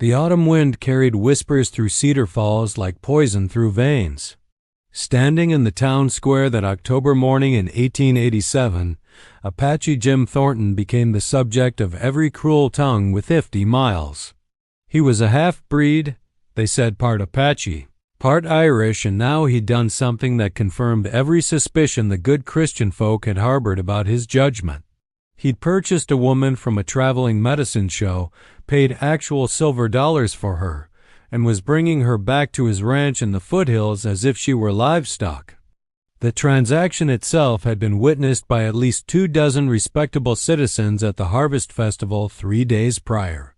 The autumn wind carried whispers through Cedar Falls like poison through veins. Standing in the town square that October morning in 1887, Apache Jim Thornton became the subject of every cruel tongue with 50 miles. He was a half-breed, they said, part Apache, part Irish, and now he'd done something that confirmed every suspicion the good Christian folk had harbored about his judgment. He'd purchased a woman from a traveling medicine show, paid actual silver dollars for her, and was bringing her back to his ranch in the foothills as if she were livestock. The transaction itself had been witnessed by at least 24 respectable citizens at the Harvest Festival 3 days prior.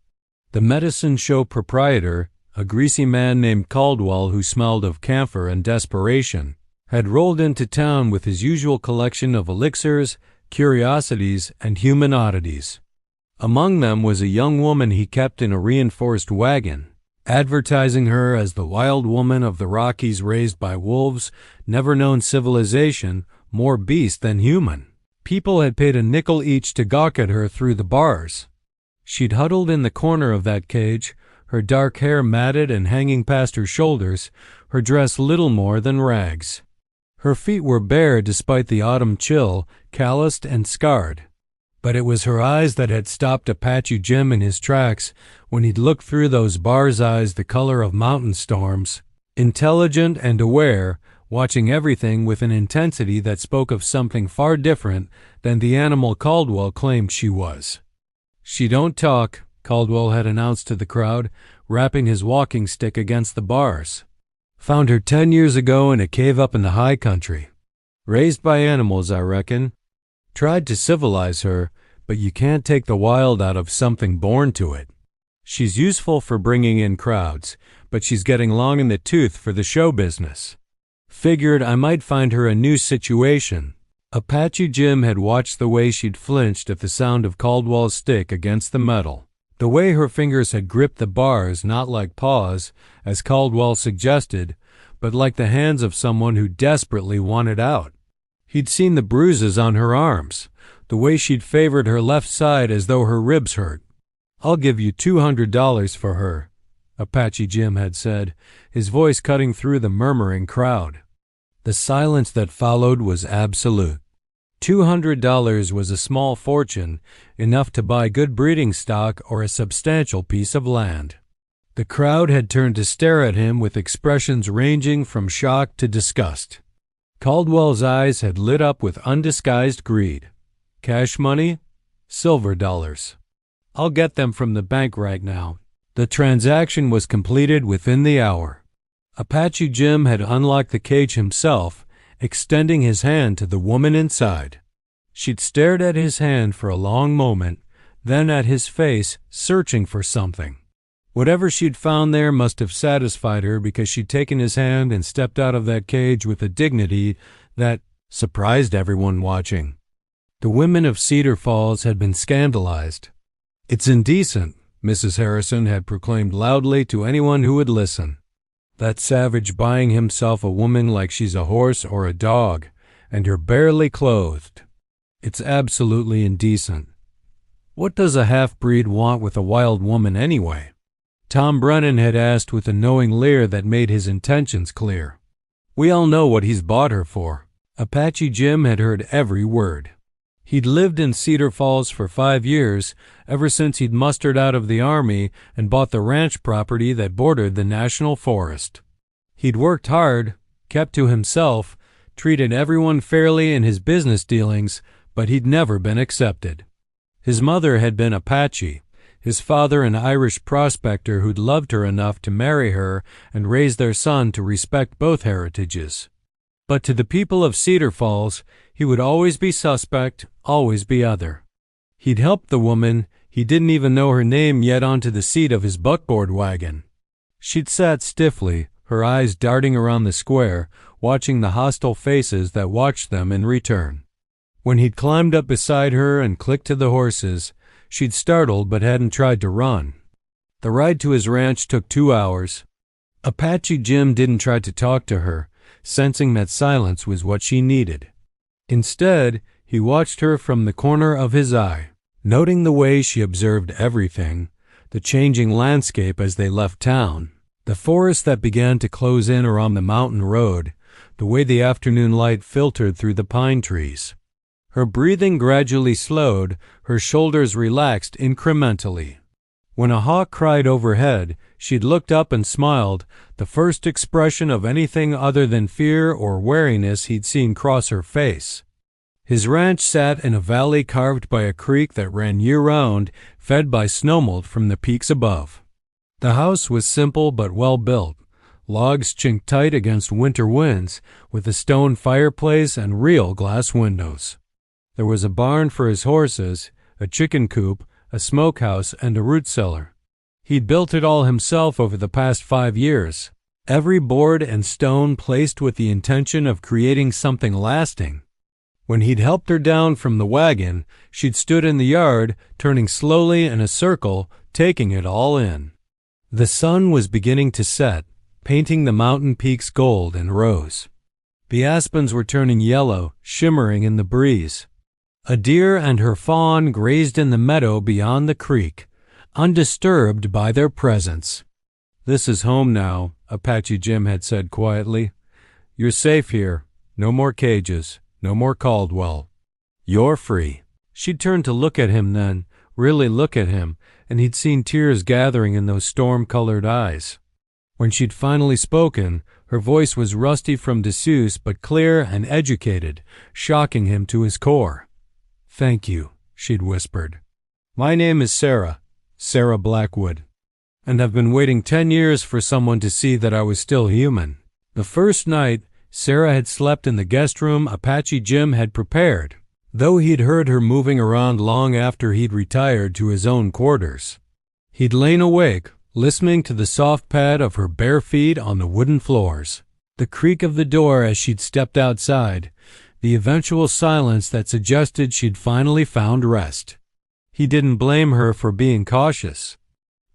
The medicine show proprietor, a greasy man named Caldwell who smelled of camphor and desperation, had rolled into town with his usual collection of elixirs, curiosities, and human oddities. Among them was a young woman he kept in a reinforced wagon, advertising her as the wild woman of the Rockies raised by wolves, never known civilization, more beast than human. People had paid a nickel each to gawk at her through the bars. She'd huddled in the corner of that cage, her dark hair matted and hanging past her shoulders, her dress little more than rags. Her feet were bare despite the autumn chill, calloused and scarred. But it was her eyes that had stopped Apache Jim in his tracks when he'd looked through those bars' eyes the color of mountain storms, intelligent and aware, watching everything with an intensity that spoke of something far different than the animal Caldwell claimed she was. "She don't talk," Caldwell had announced to the crowd, rapping his walking stick against the bars. "Found her 10 years ago in a cave up in the high country. Raised by animals, I reckon. Tried to civilize her, but you can't take the wild out of something born to it. She's useful for bringing in crowds, but she's getting long in the tooth for the show business. Figured I might find her a new situation." Apache Jim had watched the way she'd flinched at the sound of Caldwell's stick against the metal, the way her fingers had gripped the bars not like paws, as Caldwell suggested, but like the hands of someone who desperately wanted out. He'd seen the bruises on her arms, the way she'd favored her left side as though her ribs hurt. "I'll give you $200 for her," Apache Jim had said, his voice cutting through the murmuring crowd. The silence that followed was absolute. $200 was a small fortune, enough to buy good breeding stock or a substantial piece of land. The crowd had turned to stare at him with expressions ranging from shock to disgust. Caldwell's eyes had lit up with undisguised greed. "Cash money? Silver dollars. I'll get them from the bank right now." The transaction was completed within the hour. Apache Jim had unlocked the cage himself, extending his hand to the woman inside. She'd stared at his hand for a long moment, then at his face, searching for something. Whatever she'd found there must have satisfied her, because she'd taken his hand and stepped out of that cage with a dignity that surprised everyone watching. The women of Cedar Falls had been scandalized. "It's indecent," Mrs. Harrison had proclaimed loudly to anyone who would listen. "That savage buying himself a woman like she's a horse or a dog, and her barely clothed. It's absolutely indecent. What does a half-breed want with a wild woman anyway?" Tom Brennan had asked with a knowing leer that made his intentions clear. "We all know what he's bought her for." Apache Jim had heard every word. He'd lived in Cedar Falls for 5 years, ever since he'd mustered out of the Army and bought the ranch property that bordered the national forest. He'd worked hard, kept to himself, treated everyone fairly in his business dealings, but he'd never been accepted. His mother had been Apache, his father an Irish prospector who'd loved her enough to marry her and raise their son to respect both heritages. But to the people of Cedar Falls, he would always be suspect, always be other. He'd helped the woman, he didn't even know her name yet, onto the seat of his buckboard wagon. She'd sat stiffly, her eyes darting around the square, watching the hostile faces that watched them in return. When he'd climbed up beside her and clicked to the horses, she'd startled but hadn't tried to run. The ride to his ranch took 2 hours. Apache Jim didn't try to talk to her, sensing that silence was what she needed. Instead, he watched her from the corner of his eye, noting the way she observed everything, the changing landscape as they left town, the forest that began to close in around the mountain road, the way the afternoon light filtered through the pine trees. Her breathing gradually slowed, her shoulders relaxed incrementally. When a hawk cried overhead, she'd looked up and smiled, the first expression of anything other than fear or wariness he'd seen cross her face. His ranch sat in a valley carved by a creek that ran year-round, fed by snowmelt from the peaks above. The house was simple but well-built, logs chinked tight against winter winds, with a stone fireplace and real glass windows. There was a barn for his horses, a chicken coop, a smokehouse, and a root cellar. He'd built it all himself over the past 5 years, every board and stone placed with the intention of creating something lasting. When he'd helped her down from the wagon, she'd stood in the yard, turning slowly in a circle, taking it all in. The sun was beginning to set, painting the mountain peaks gold and rose. The aspens were turning yellow, shimmering in the breeze. A deer and her fawn grazed in the meadow beyond the creek, undisturbed by their presence. "This is home now," Apache Jim had said quietly. "You're safe here. No more cages. No more Caldwell. You're free." She'd turned to look at him then, really look at him, and he'd seen tears gathering in those storm-colored eyes. When she'd finally spoken, her voice was rusty from disuse but clear and educated, shocking him to his core. "Thank you," she'd whispered. "My name is Sarah Blackwood, and I've been waiting 10 years for someone to see that I was still human." The first night, Sarah had slept in the guest room Apache Jim had prepared, though he'd heard her moving around long after he'd retired to his own quarters. He'd lain awake, listening to the soft pad of her bare feet on the wooden floors, the creak of the door as she'd stepped outside, the eventual silence that suggested she'd finally found rest. He didn't blame her for being cautious.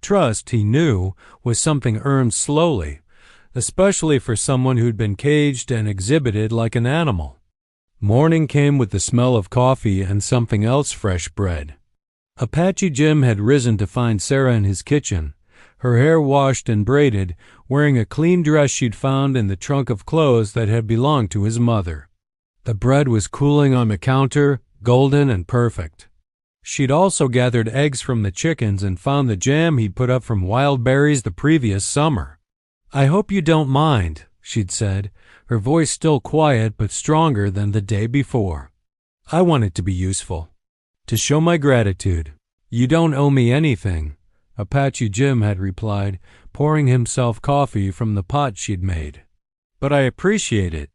Trust, he knew, was something earned slowly, especially for someone who'd been caged and exhibited like an animal. Morning came with the smell of coffee and something else, fresh bread. Apache Jim had risen to find Sarah in his kitchen, her hair washed and braided, wearing a clean dress she'd found in the trunk of clothes that had belonged to his mother. The bread was cooling on the counter, golden and perfect. She'd also gathered eggs from the chickens and found the jam he'd put up from wild berries the previous summer. "I hope you don't mind," she'd said, her voice still quiet but stronger than the day before. "I wanted to be useful, to show my gratitude." "You don't owe me anything," Apache Jim had replied, pouring himself coffee from the pot she'd made. "But I appreciate it.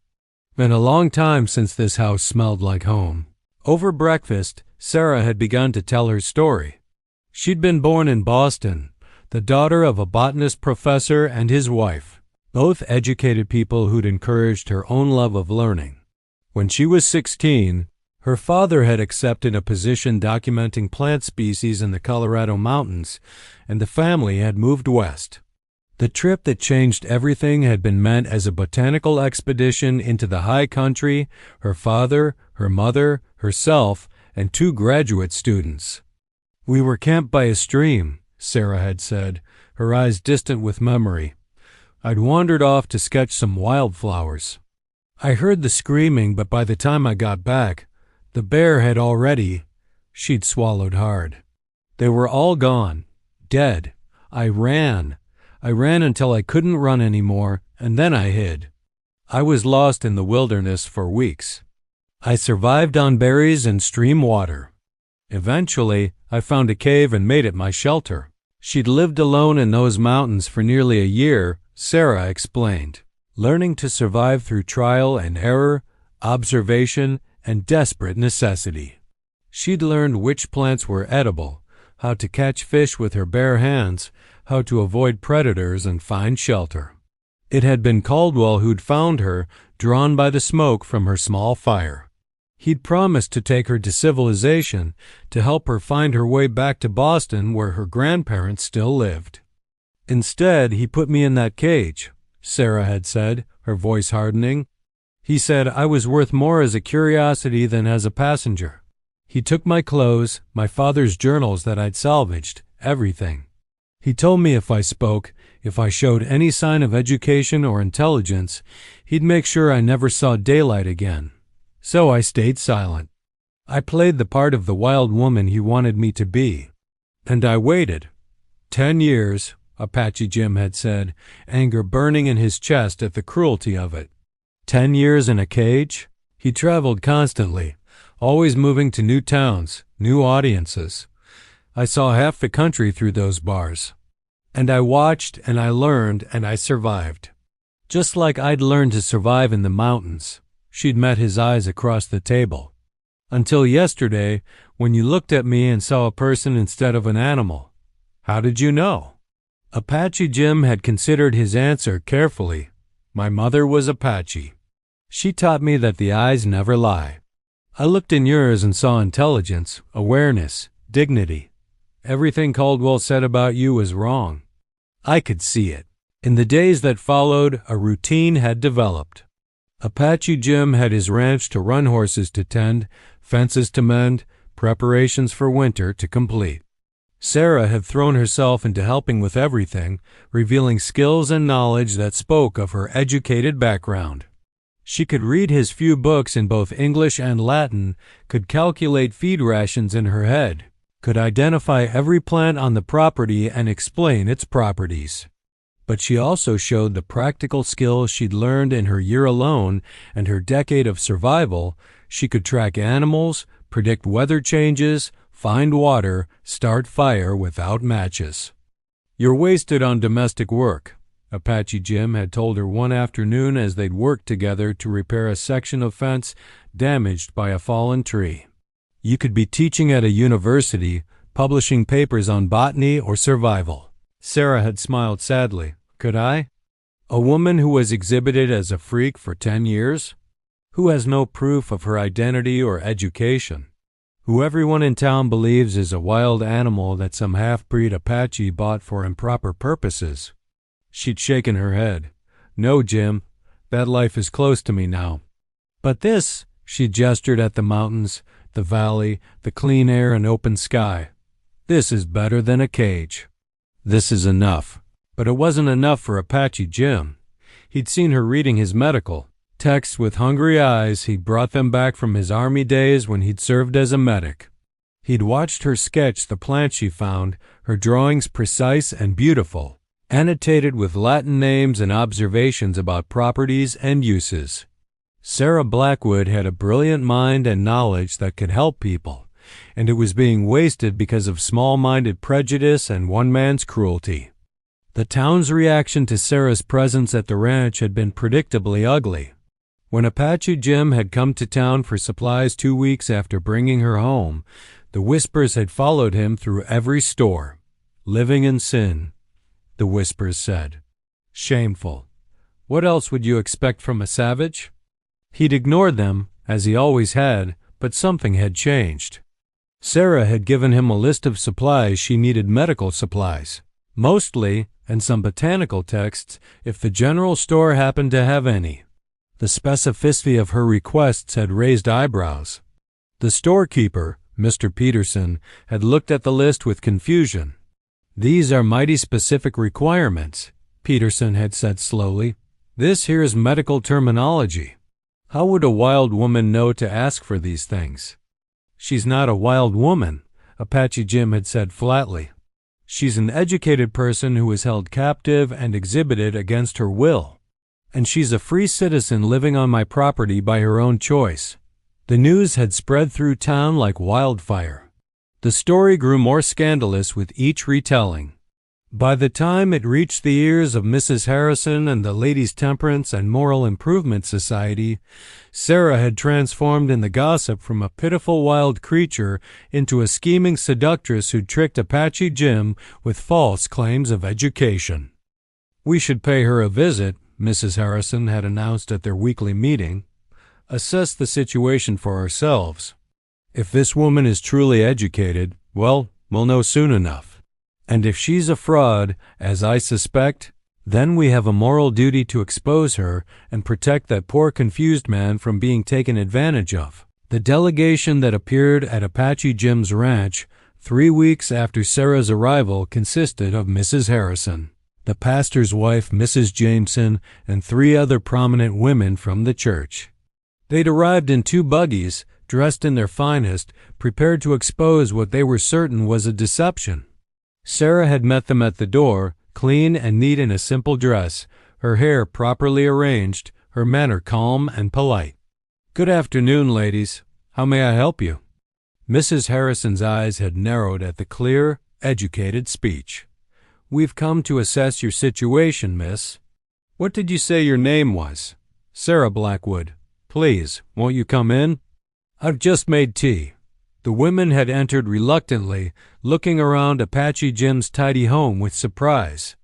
Been a long time since this house smelled like home." Over breakfast, Sarah had begun to tell her story. She'd been born in Boston, the daughter of a botanist professor and his wife, both educated people who'd encouraged her own love of learning. When she was 16, her father had accepted a position documenting plant species in the Colorado mountains, and the family had moved west. The trip that changed everything had been meant as a botanical expedition into the high country, her father, her mother, herself, and 2 graduate students. "We were camped by a stream," Sarah had said, her eyes distant with memory. "I'd wandered off to sketch some wildflowers. I heard the screaming, but by the time I got back, the bear had already—" She'd swallowed hard. "They were all gone, dead. I ran until I couldn't run anymore, and then I hid. I was lost in the wilderness for weeks. I survived on berries and stream water. Eventually, I found a cave and made it my shelter." She'd lived alone in those mountains for nearly a year, Sarah explained, learning to survive through trial and error, observation, and desperate necessity. She'd learned which plants were edible, how to catch fish with her bare hands, how to avoid predators and find shelter. It had been Caldwell who'd found her, drawn by the smoke from her small fire. He'd promised to take her to civilization, to help her find her way back to Boston where her grandparents still lived. "Instead, he put me in that cage," Sarah had said, her voice hardening. "He said I was worth more as a curiosity than as a passenger. He took my clothes, my father's journals that I'd salvaged, everything. He told me if I spoke, if I showed any sign of education or intelligence, he'd make sure I never saw daylight again. So I stayed silent. I played the part of the wild woman he wanted me to be. And I waited. 10 years, Apache Jim had said, anger burning in his chest at the cruelty of it. 10 years in a cage? He traveled constantly, always moving to new towns, new audiences. I saw half the country through those bars. And I watched and I learned and I survived. Just like I'd learned to survive in the mountains. She'd met his eyes across the table. Until yesterday, when you looked at me and saw a person instead of an animal. How did you know? Apache Jim had considered his answer carefully. My mother was Apache. She taught me that the eyes never lie. I looked in yours and saw intelligence, awareness, dignity. Everything Caldwell said about you was wrong. I could see it. In the days that followed, a routine had developed. Apache Jim had his ranch to run horses to tend, fences to mend, preparations for winter to complete. Sarah had thrown herself into helping with everything, revealing skills and knowledge that spoke of her educated background. She could read his few books in both English and Latin, could calculate feed rations in her head, could identify every plant on the property and explain its properties. But she also showed the practical skills she'd learned in her year alone and her decade of survival. She could track animals, predict weather changes, find water, start fire without matches. You're wasted on domestic work, Apache Jim had told her one afternoon as they'd worked together to repair a section of fence damaged by a fallen tree. You could be teaching at a university, publishing papers on botany or survival. Sarah had smiled sadly. Could I? A woman who was exhibited as a freak for 10 years? Who has no proof of her identity or education? Who everyone in town believes is a wild animal that some half-breed Apache bought for improper purposes? She'd shaken her head. No, Jim, that life is close to me now. But this, she gestured at the mountains, the valley, the clean air and open sky. This is better than a cage. This is enough. But it wasn't enough for Apache Jim. He'd seen her reading his medical. Texts with hungry eyes, he'd brought them back from his army days when he'd served as a medic. He'd watched her sketch the plant she found, her drawings precise and beautiful, annotated with Latin names and observations about properties and uses. Sarah Blackwood had a brilliant mind and knowledge that could help people, and it was being wasted because of small-minded prejudice and one man's cruelty. The town's reaction to Sarah's presence at the ranch had been predictably ugly. When Apache Jim had come to town for supplies 2 weeks after bringing her home, the whispers had followed him through every store. Living in sin, the whispers said. Shameful. What else would you expect from a savage? He'd ignored them, as he always had, but something had changed. Sarah had given him a list of supplies she needed, medical supplies, mostly, and some botanical texts if the general store happened to have any. The specificity of her requests had raised eyebrows. The storekeeper, Mr. Peterson, had looked at the list with confusion. These are mighty specific requirements, Peterson had said slowly. This here's medical terminology. How would a wild woman know to ask for these things? She's not a wild woman, Apache Jim had said flatly. She's an educated person who was held captive and exhibited against her will. And she's a free citizen living on my property by her own choice. The news had spread through town like wildfire. The story grew more scandalous with each retelling. By the time it reached the ears of Mrs. Harrison and the Ladies' Temperance and Moral Improvement Society, Sarah had transformed in the gossip from a pitiful wild creature into a scheming seductress who'd tricked Apache Jim with false claims of education. We should pay her a visit, Mrs. Harrison had announced at their weekly meeting. Assess the situation for ourselves. If this woman is truly educated, well, we'll know soon enough. And if she's a fraud, as I suspect, then we have a moral duty to expose her and protect that poor confused man from being taken advantage of. The delegation that appeared at Apache Jim's ranch, 3 weeks after Sarah's arrival consisted of Mrs. Harrison, the pastor's wife, Mrs. Jameson, and 3 other prominent women from the church. They'd arrived in 2 buggies, dressed in their finest, prepared to expose what they were certain was a deception. Sarah had met them at the door, clean and neat in a simple dress, her hair properly arranged, her manner calm and polite. "Good afternoon, ladies. How may I help you?" Mrs. Harrison's eyes had narrowed at the clear, educated speech. "We've come to assess your situation, miss." "What did you say your name was?" "Sarah Blackwood. Please, won't you come in?" "I've just made tea." The women had entered reluctantly, looking around Apache Jim's tidy home with surprise.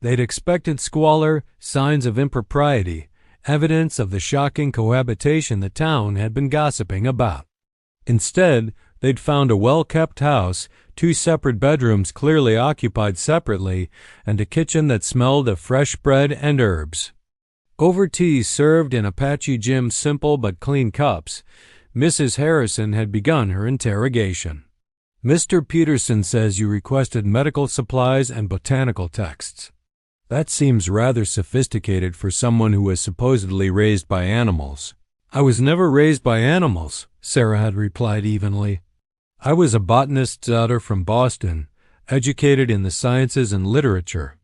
They'd expected squalor, signs of impropriety, evidence of the shocking cohabitation the town had been gossiping about. Instead, they'd found a well-kept house, 2 separate bedrooms clearly occupied separately, and a kitchen that smelled of fresh bread and herbs. Over tea served in Apache Jim's simple but clean cups, Mrs. Harrison had begun her interrogation. "Mr. Peterson says you requested medical supplies and botanical texts. That seems rather sophisticated for someone who was supposedly raised by animals." "I was never raised by animals," Sarah had replied evenly. "I was a botanist's daughter from Boston, educated in the sciences and literature.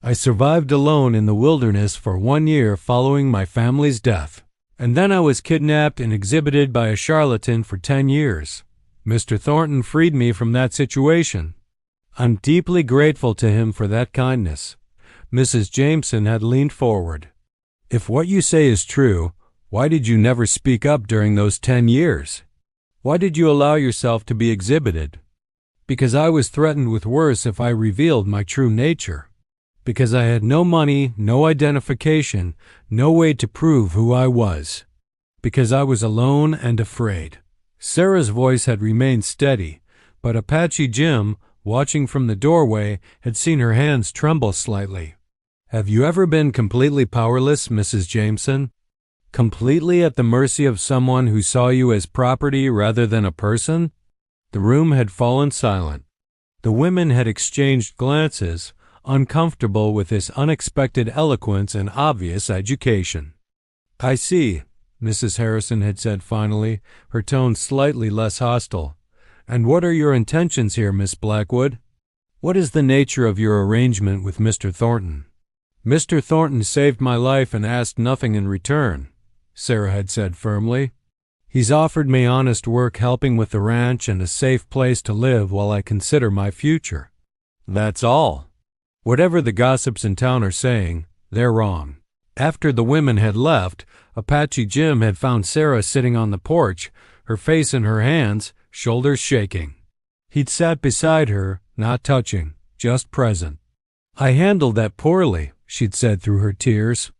I survived alone in the wilderness for 1 year following my family's death, and then I was kidnapped and exhibited by a charlatan for 10 years. Mr. Thornton freed me from that situation. I'm deeply grateful to him for that kindness." Mrs. Jameson had leaned forward. "If what you say is true, why did you never speak up during those 10 years? Why did you allow yourself to be exhibited?" "Because I was threatened with worse if I revealed my true nature. Because I had no money, no identification, no way to prove who I was. Because I was alone and afraid." Sarah's voice had remained steady, but Apache Jim, watching from the doorway, had seen her hands tremble slightly. "Have you ever been completely powerless, Mrs. Jameson? Completely at the mercy of someone who saw you as property rather than a person?" The room had fallen silent. The women had exchanged glances, uncomfortable with this unexpected eloquence and obvious education. "I see," Mrs. Harrison had said finally, her tone slightly less hostile. "And what are your intentions here, Miss Blackwood? What is the nature of your arrangement with Mr. Thornton?" "Mr. Thornton saved my life and asked nothing in return," Sarah had said firmly. "He's offered me honest work helping with the ranch and a safe place to live while I consider my future. That's all. Whatever the gossips in town are saying, they're wrong." After the women had left, Apache Jim had found Sarah sitting on the porch, her face in her hands, shoulders shaking. He'd sat beside her, not touching, just present. "I handled that poorly," she'd said through her tears.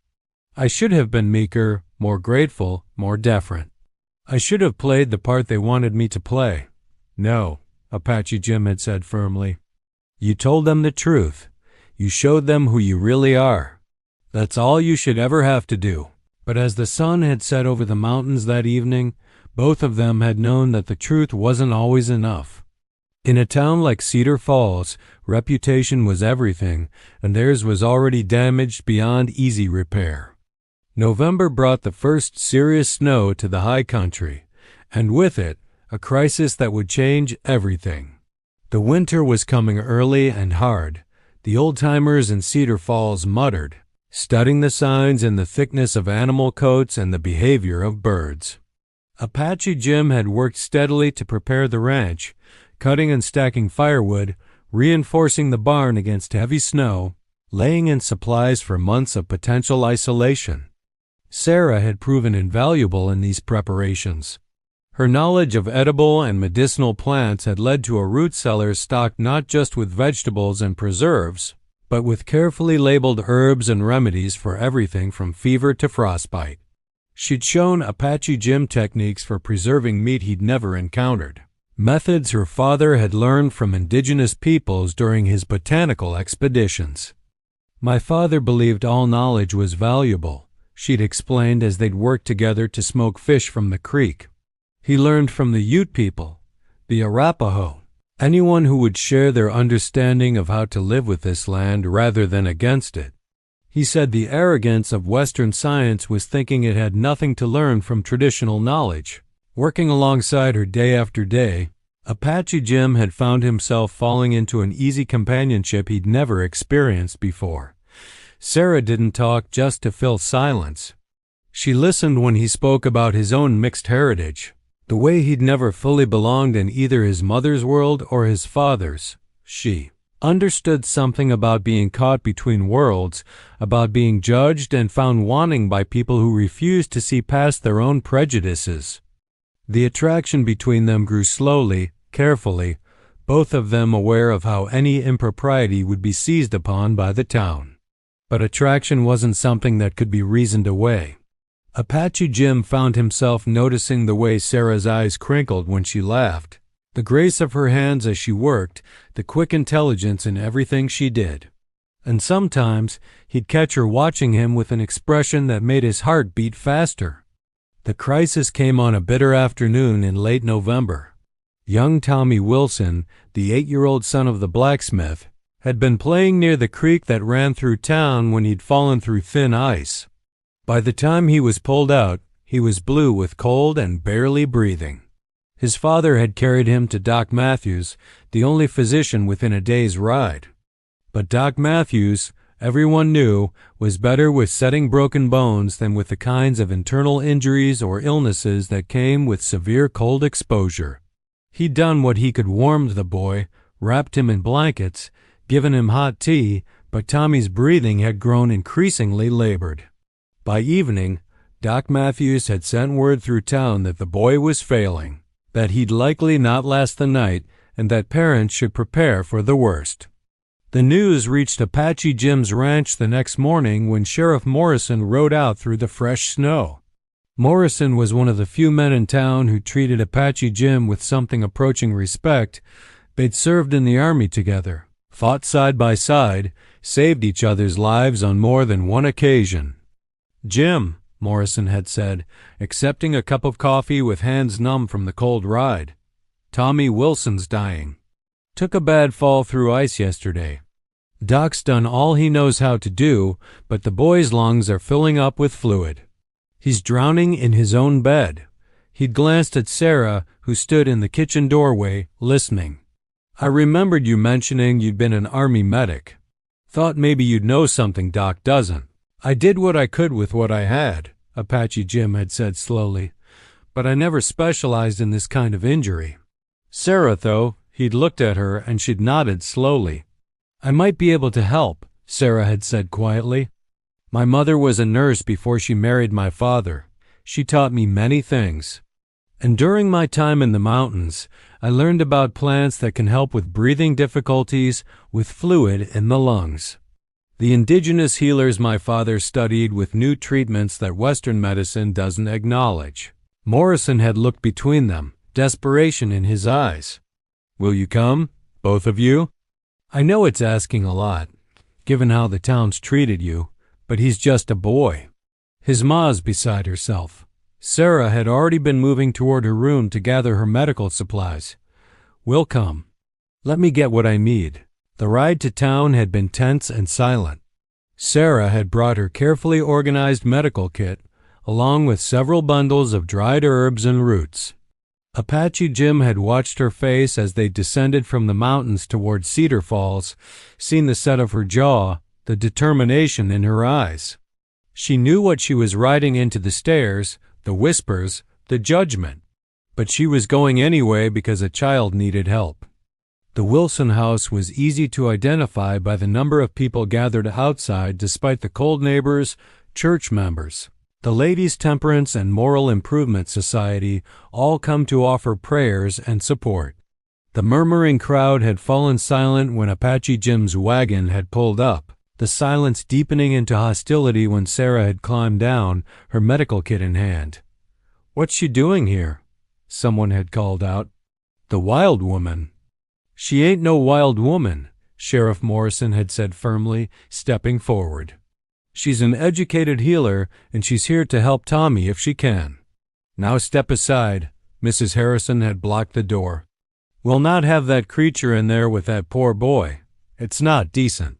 "I should have been meeker, more grateful, more deferent. I should have played the part they wanted me to play." "No," Apache Jim had said firmly. "You told them the truth. You showed them who you really are. That's all you should ever have to do." But as the sun had set over the mountains that evening, both of them had known that the truth wasn't always enough. In a town like Cedar Falls, reputation was everything, and theirs was already damaged beyond easy repair. November brought the first serious snow to the high country, and with it, a crisis that would change everything. The winter was coming early and hard. The old-timers in Cedar Falls muttered, studying the signs in the thickness of animal coats and the behavior of birds. Apache Jim had worked steadily to prepare the ranch, cutting and stacking firewood, reinforcing the barn against heavy snow, laying in supplies for months of potential isolation. Sarah had proven invaluable in these preparations. Her knowledge of edible and medicinal plants had led to a root cellar stocked not just with vegetables and preserves, but with carefully labeled herbs and remedies for everything from fever to frostbite. She'd shown Apache Jim techniques for preserving meat he'd never encountered, methods her father had learned from indigenous peoples during his botanical expeditions. "My father believed all knowledge was valuable," she'd explained as they'd worked together to smoke fish from the creek. "He learned from the Ute people, the Arapaho, Anyone who would share their understanding of how to live with this land rather than against it. He said the arrogance of Western science was thinking it had nothing to learn from traditional knowledge. Working alongside her day after day, Apache Jim had found himself falling into an easy companionship he'd never experienced before. Sarah didn't talk just to fill silence. She listened when he spoke about his own mixed heritage, the way he'd never fully belonged in either his mother's world or his father's. She understood something about being caught between worlds, about being judged and found wanting by people who refused to see past their own prejudices. The attraction between them grew slowly, carefully, both of them aware of how any impropriety would be seized upon by the town. But attraction wasn't something that could be reasoned away. Apache Jim found himself noticing the way Sarah's eyes crinkled when she laughed, the grace of her hands as she worked, the quick intelligence in everything she did. And sometimes he'd catch her watching him with an expression that made his heart beat faster. The crisis came on a bitter afternoon in late November. Young Tommy Wilson, the 8-year-old son of the blacksmith, had been playing near the creek that ran through town when he'd fallen through thin ice. By the time he was pulled out, he was blue with cold and barely breathing. His father had carried him to Doc Matthews, the only physician within a day's ride. But Doc Matthews, everyone knew, was better with setting broken bones than with the kinds of internal injuries or illnesses that came with severe cold exposure. He'd done what he could, warmed the boy, wrapped him in blankets, given him hot tea, but Tommy's breathing had grown increasingly labored. By evening, Doc Matthews had sent word through town that the boy was failing, that he'd likely not last the night, and that parents should prepare for the worst. The news reached Apache Jim's ranch the next morning when Sheriff Morrison rode out through the fresh snow. Morrison was one of the few men in town who treated Apache Jim with something approaching respect. They'd served in the army together, fought side by side, saved each other's lives on more than one occasion. "Jim," Morrison had said, accepting a cup of coffee with hands numb from the cold ride, "Tommy Wilson's dying. Took a bad fall through ice yesterday. Doc's done all he knows how to do, but the boy's lungs are filling up with fluid. He's drowning in his own bed." He'd glanced at Sarah, who stood in the kitchen doorway, listening. "I remembered you mentioning you'd been an army medic. Thought maybe you'd know something Doc doesn't." "I did what I could with what I had," Apache Jim had said slowly, "but I never specialized in this kind of injury." Sarah, though, he'd looked at her and she'd nodded slowly. "I might be able to help," Sarah had said quietly. "My mother was a nurse before she married my father. She taught me many things. And during my time in the mountains, I learned about plants that can help with breathing difficulties, with fluid in the lungs. The indigenous healers my father studied with new treatments that Western medicine doesn't acknowledge." Morrison had looked between them, desperation in his eyes. "Will you come, both of you? I know it's asking a lot, given how the town's treated you, but he's just a boy." His ma's beside herself. Sarah had already been moving toward her room to gather her medical supplies. "We'll come. Let me get what I need." The ride to town had been tense and silent. Sarah had brought her carefully organized medical kit, along with several bundles of dried herbs and roots. Apache Jim had watched her face as they descended from the mountains toward Cedar Falls, seen the set of her jaw, the determination in her eyes. She knew what she was riding into: the stares, the whispers, the judgment. But she was going anyway because a child needed help. The Wilson house was easy to identify by the number of people gathered outside despite the cold neighbors, church members. The Ladies' Temperance and Moral Improvement Society all come to offer prayers and support. The murmuring crowd had fallen silent when Apache Jim's wagon had pulled up, the silence deepening into hostility when Sarah had climbed down, her medical kit in hand. "What's she doing here?" someone had called out. "The wild woman." "She ain't no wild woman," Sheriff Morrison had said firmly, stepping forward. "She's an educated healer, and she's here to help Tommy if she can." "Now step aside." Mrs. Harrison had blocked the door. We'll not have that creature in there with that poor boy. It's not decent.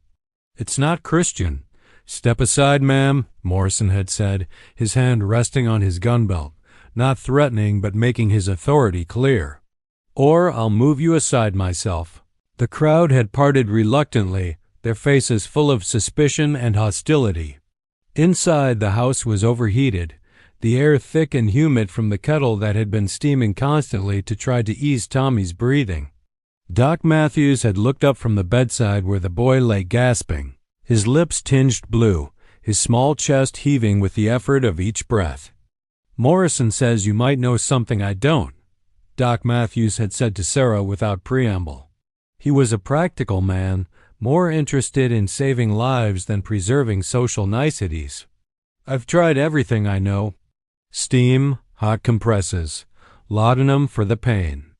It's not Christian. Step aside, ma'am, Morrison had said, his hand resting on his gun belt, not threatening but making his authority clear. Or I'll move you aside myself. The crowd had parted reluctantly, their faces full of suspicion and hostility. Inside, the house was overheated, the air thick and humid from the kettle that had been steaming constantly to try to ease Tommy's breathing. Doc Matthews had looked up from the bedside where the boy lay gasping, his lips tinged blue, his small chest heaving with the effort of each breath. Morrison says you might know something I don't, Doc Matthews had said to Sarah without preamble. He was a practical man, more interested in saving lives than preserving social niceties. I've tried everything I know. Steam, hot compresses, laudanum for the pain.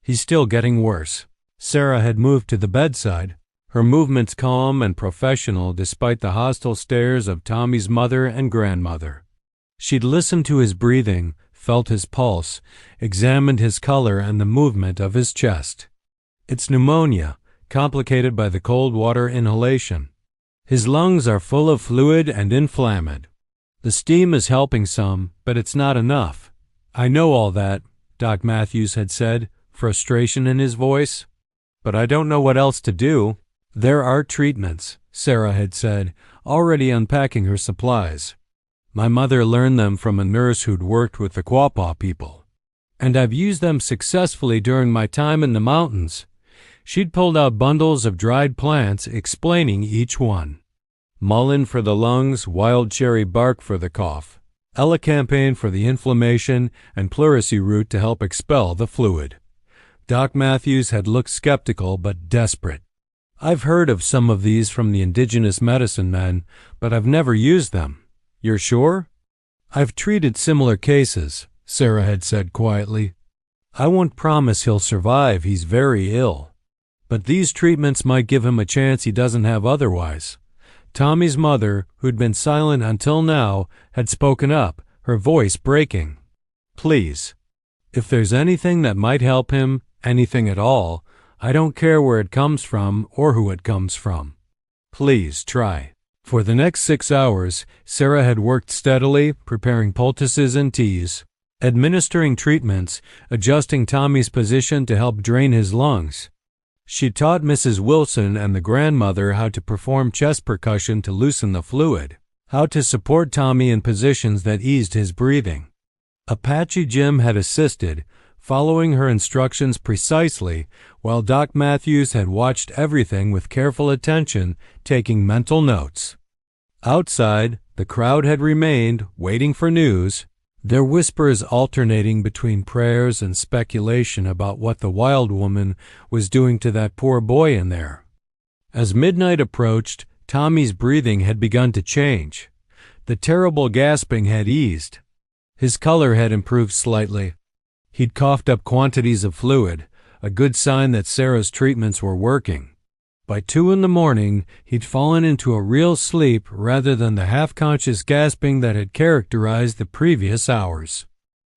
He's still getting worse. Sarah had moved to the bedside, her movements calm and professional despite the hostile stares of Tommy's mother and grandmother. She'd listened to his breathing, felt his pulse, examined his color and the movement of his chest. It's pneumonia, complicated by the cold water inhalation. His lungs are full of fluid and inflamed. The steam is helping some, but it's not enough. I know all that, Doc Matthews had said, frustration in his voice. But I don't know what else to do. There are treatments, Sarah had said, already unpacking her supplies. My mother learned them from a nurse who'd worked with the Quapaw people. And I've used them successfully during my time in the mountains. She'd pulled out bundles of dried plants explaining each one. Mullein for the lungs, wild cherry bark for the cough, elecampane for the inflammation, and pleurisy root to help expel the fluid. Doc Matthews had looked skeptical but desperate. I've heard of some of these from the indigenous medicine men, but I've never used them. You're sure? I've treated similar cases, Sarah had said quietly. I won't promise he'll survive, he's very ill. But these treatments might give him a chance he doesn't have otherwise. Tommy's mother, who'd been silent until now, had spoken up, her voice breaking. Please, if there's anything that might help him, anything at all, I don't care where it comes from or who it comes from. Please try. For the next 6 hours, Sarah had worked steadily, preparing poultices and teas, administering treatments, adjusting Tommy's position to help drain his lungs. She taught Mrs. Wilson and the grandmother how to perform chest percussion to loosen the fluid, how to support Tommy in positions that eased his breathing. Apache Jim had assisted, following her instructions precisely, while Doc Matthews had watched everything with careful attention, taking mental notes. Outside, the crowd had remained, waiting for news, their whispers alternating between prayers and speculation about what the wild woman was doing to that poor boy in there. As midnight approached, Tommy's breathing had begun to change. The terrible gasping had eased. His color had improved slightly. He'd coughed up quantities of fluid, a good sign that Sarah's treatments were working. By 2 a.m, he'd fallen into a real sleep rather than the half-conscious gasping that had characterized the previous hours.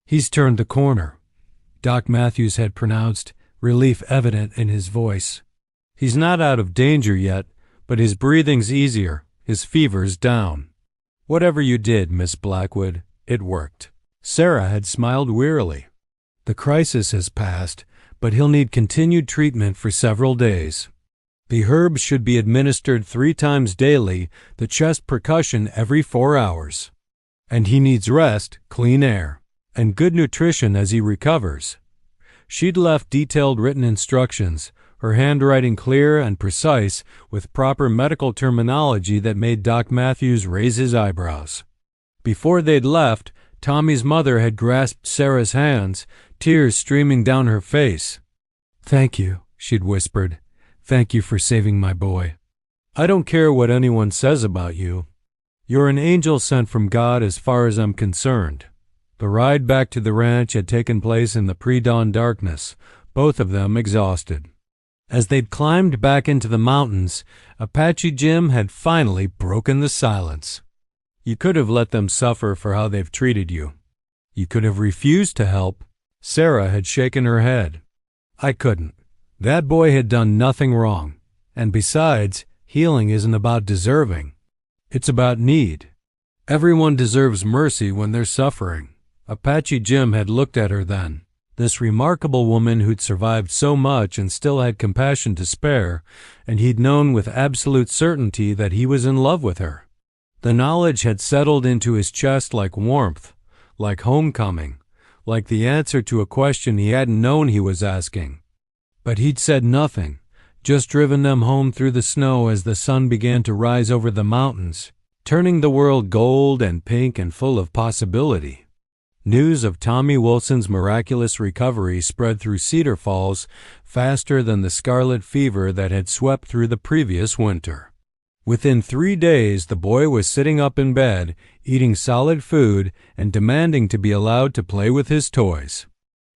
He's turned the corner, Doc Matthews had pronounced, relief evident in his voice. He's not out of danger yet, but his breathing's easier, his fever's down. Whatever you did, Miss Blackwood, it worked. Sarah had smiled wearily. The crisis has passed, but he'll need continued treatment for several days. The herbs should be administered 3 times daily, the chest percussion every 4 hours. And he needs rest, clean air, and good nutrition as he recovers. She'd left detailed written instructions, her handwriting clear and precise, with proper medical terminology that made Doc Matthews raise his eyebrows. Before they'd left, Tommy's mother had grasped Sarah's hands, tears streaming down her face. "Thank you," she'd whispered. "Thank you for saving my boy. I don't care what anyone says about you. You're an angel sent from God as far as I'm concerned." The ride back to the ranch had taken place in the pre-dawn darkness, both of them exhausted. As they'd climbed back into the mountains, Apache Jim had finally broken the silence. "You could have let them suffer for how they've treated you. You could have refused to help." Sarah had shaken her head. "I couldn't. That boy had done nothing wrong. And besides, healing isn't about deserving. It's about need. Everyone deserves mercy when they're suffering. Apache Jim had looked at her then, this remarkable woman who'd survived so much and still had compassion to spare, and he'd known with absolute certainty that he was in love with her. The knowledge had settled into his chest like warmth, like homecoming, like the answer to a question he hadn't known he was asking. But he'd said nothing, just driven them home through the snow as the sun began to rise over the mountains, turning the world gold and pink and full of possibility. News of Tommy Wilson's miraculous recovery spread through Cedar Falls faster than the scarlet fever that had swept through the previous winter. Within 3 days, the boy was sitting up in bed, eating solid food, and demanding to be allowed to play with his toys.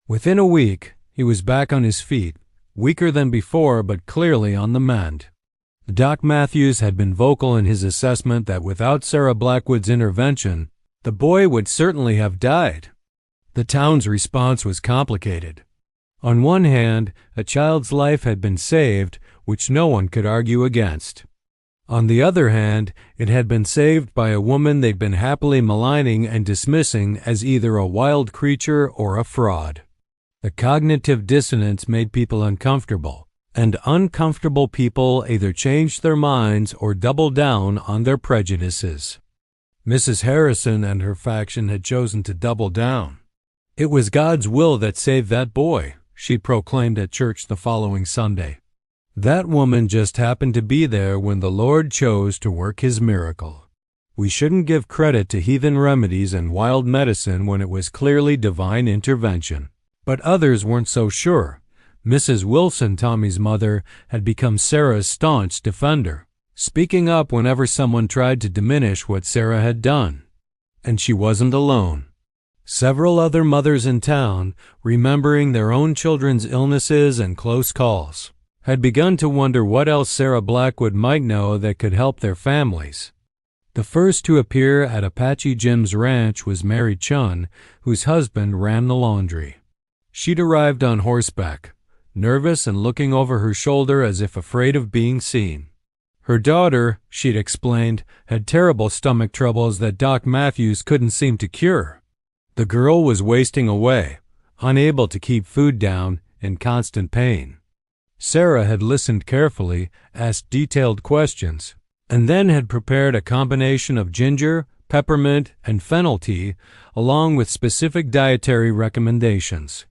Within a week, he was back on his feet, weaker than before but clearly on the mend. Doc Matthews had been vocal in his assessment that without Sarah Blackwood's intervention, the boy would certainly have died. The town's response was complicated. On one hand, a child's life had been saved, which no one could argue against. On the other hand, it had been saved by a woman they'd been happily maligning and dismissing as either a wild creature or a fraud. The cognitive dissonance made people uncomfortable, and uncomfortable people either changed their minds or doubled down on their prejudices. Mrs. Harrison and her faction had chosen to double down. It was God's will that saved that boy, she proclaimed at church the following Sunday. That woman just happened to be there when the Lord chose to work his miracle. We shouldn't give credit to heathen remedies and wild medicine when it was clearly divine intervention. But others weren't so sure. Mrs. Wilson, Tommy's mother, had become Sarah's staunch defender, speaking up whenever someone tried to diminish what Sarah had done. And she wasn't alone. Several other mothers in town, remembering their own children's illnesses and close calls, had begun to wonder what else Sarah Blackwood might know that could help their families. The first to appear at Apache Jim's ranch was Mary Chun, whose husband ran the laundry. She'd arrived on horseback, nervous and looking over her shoulder as if afraid of being seen. Her daughter, she'd explained, had terrible stomach troubles that Doc Matthews couldn't seem to cure. The girl was wasting away, unable to keep food down, in constant pain. Sarah had listened carefully, asked detailed questions, and then had prepared a combination of ginger, peppermint, and fennel tea, along with specific dietary recommendations.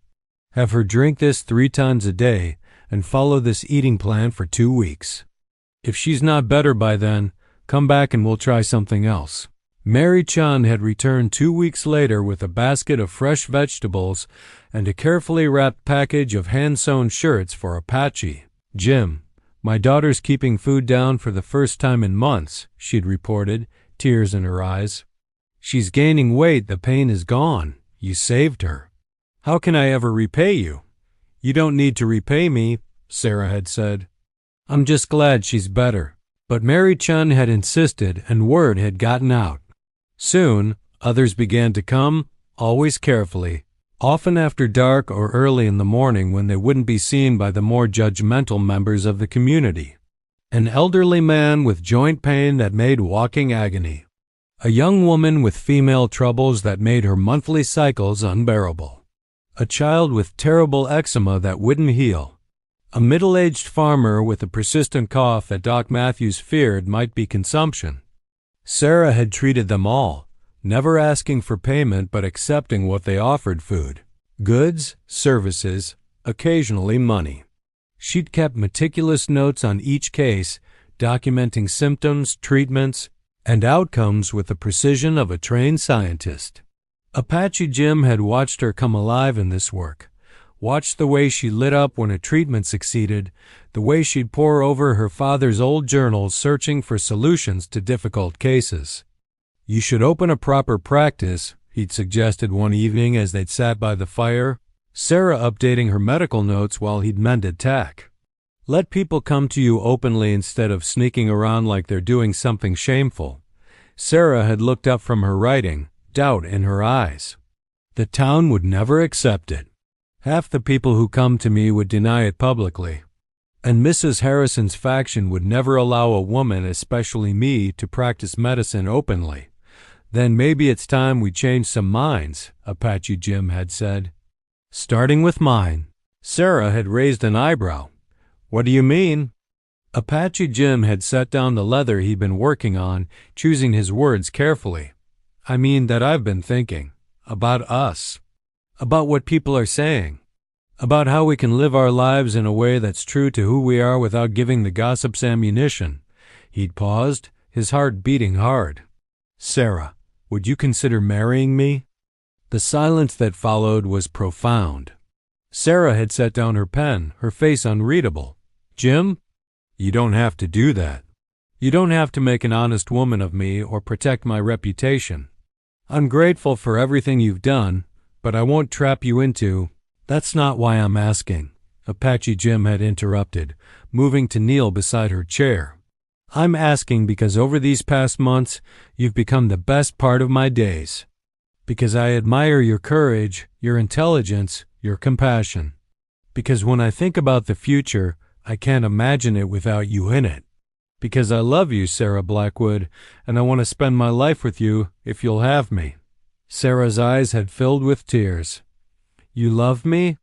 Have her drink this 3 times a day and follow this eating plan for 2 weeks. If she's not better by then, come back and we'll try something else. Mary Chun had returned 2 weeks later with a basket of fresh vegetables and a carefully wrapped package of hand-sewn shirts for Apache. Jim, my daughter's keeping food down for the first time in months, she'd reported, tears in her eyes. She's gaining weight, the pain is gone. You saved her. How can I ever repay you? You don't need to repay me, Sarah had said. I'm just glad she's better. But Mary Chun had insisted, and word had gotten out. Soon, others began to come, always carefully, often after dark or early in the morning when they wouldn't be seen by the more judgmental members of the community. An elderly man with joint pain that made walking agony. A young woman with female troubles that made her monthly cycles unbearable. A child with terrible eczema that wouldn't heal. A middle-aged farmer with a persistent cough that Doc Matthews feared might be consumption. Sarah had treated them all, never asking for payment but accepting what they offered: food, goods, services, occasionally money. She'd kept meticulous notes on each case, documenting symptoms, treatments, and outcomes with the precision of a trained scientist. Apache Jim had watched her come alive in this work, watched the way she lit up when a treatment succeeded, the way she'd pore over her father's old journals searching for solutions to difficult cases. You should open a proper practice, he'd suggested one evening as they'd sat by the fire, Sarah updating her medical notes while he'd mended tack. Let people come to you openly instead of sneaking around like they're doing something shameful. Sarah had looked up from her writing, doubt in her eyes. The town would never accept it. Half the people who come to me would deny it publicly. And Mrs. Harrison's faction would never allow a woman, especially me, to practice medicine openly. Then maybe it's time we change some minds, Apache Jim had said. Starting with mine. Sarah had raised an eyebrow. What do you mean? Apache Jim had set down the leather he'd been working on, choosing his words carefully. I mean that I've been thinking. About us. About what people are saying. About how we can live our lives in a way that's true to who we are without giving the gossips ammunition. He'd paused, his heart beating hard. Sarah, would you consider marrying me? The silence that followed was profound. Sarah had set down her pen, her face unreadable. Jim? You don't have to do that. You don't have to make an honest woman of me or protect my reputation. I'm grateful for everything you've done, but I won't trap you into— That's not why I'm asking, Apache Jim had interrupted, moving to kneel beside her chair. I'm asking because over these past months, you've become the best part of my days. Because I admire your courage, your intelligence, your compassion. Because when I think about the future, I can't imagine it without you in it. Because I love you, Sarah Blackwood, and I want to spend my life with you if you'll have me. Sarah's eyes had filled with tears. You love me?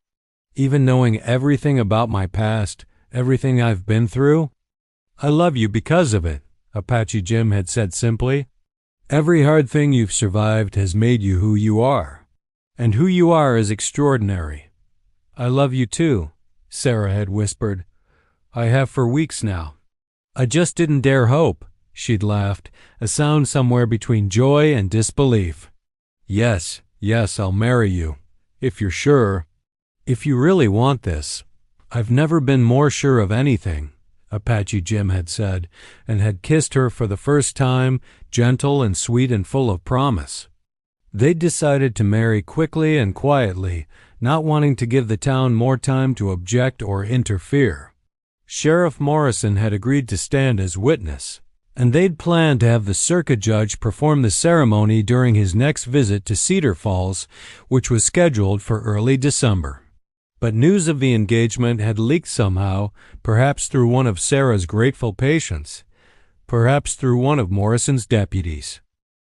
Even knowing everything about my past, everything I've been through? I love you because of it, Apache Jim had said simply. Every hard thing you've survived has made you who you are. And who you are is extraordinary. I love you too, Sarah had whispered. I have for weeks now. I just didn't dare hope, she'd laughed, a sound somewhere between joy and disbelief. Yes, I'll marry you. If you're sure. If you really want this. I've never been more sure of anything, Apache Jim had said, and had kissed her for the first time, gentle and sweet and full of promise. They'd decided to marry quickly and quietly, not wanting to give the town more time to object or interfere. Sheriff Morrison had agreed to stand as witness, and they'd planned to have the circuit judge perform the ceremony during his next visit to Cedar Falls, which was scheduled for early December. But news of the engagement had leaked somehow, perhaps through one of Sarah's grateful patients, perhaps through one of Morrison's deputies.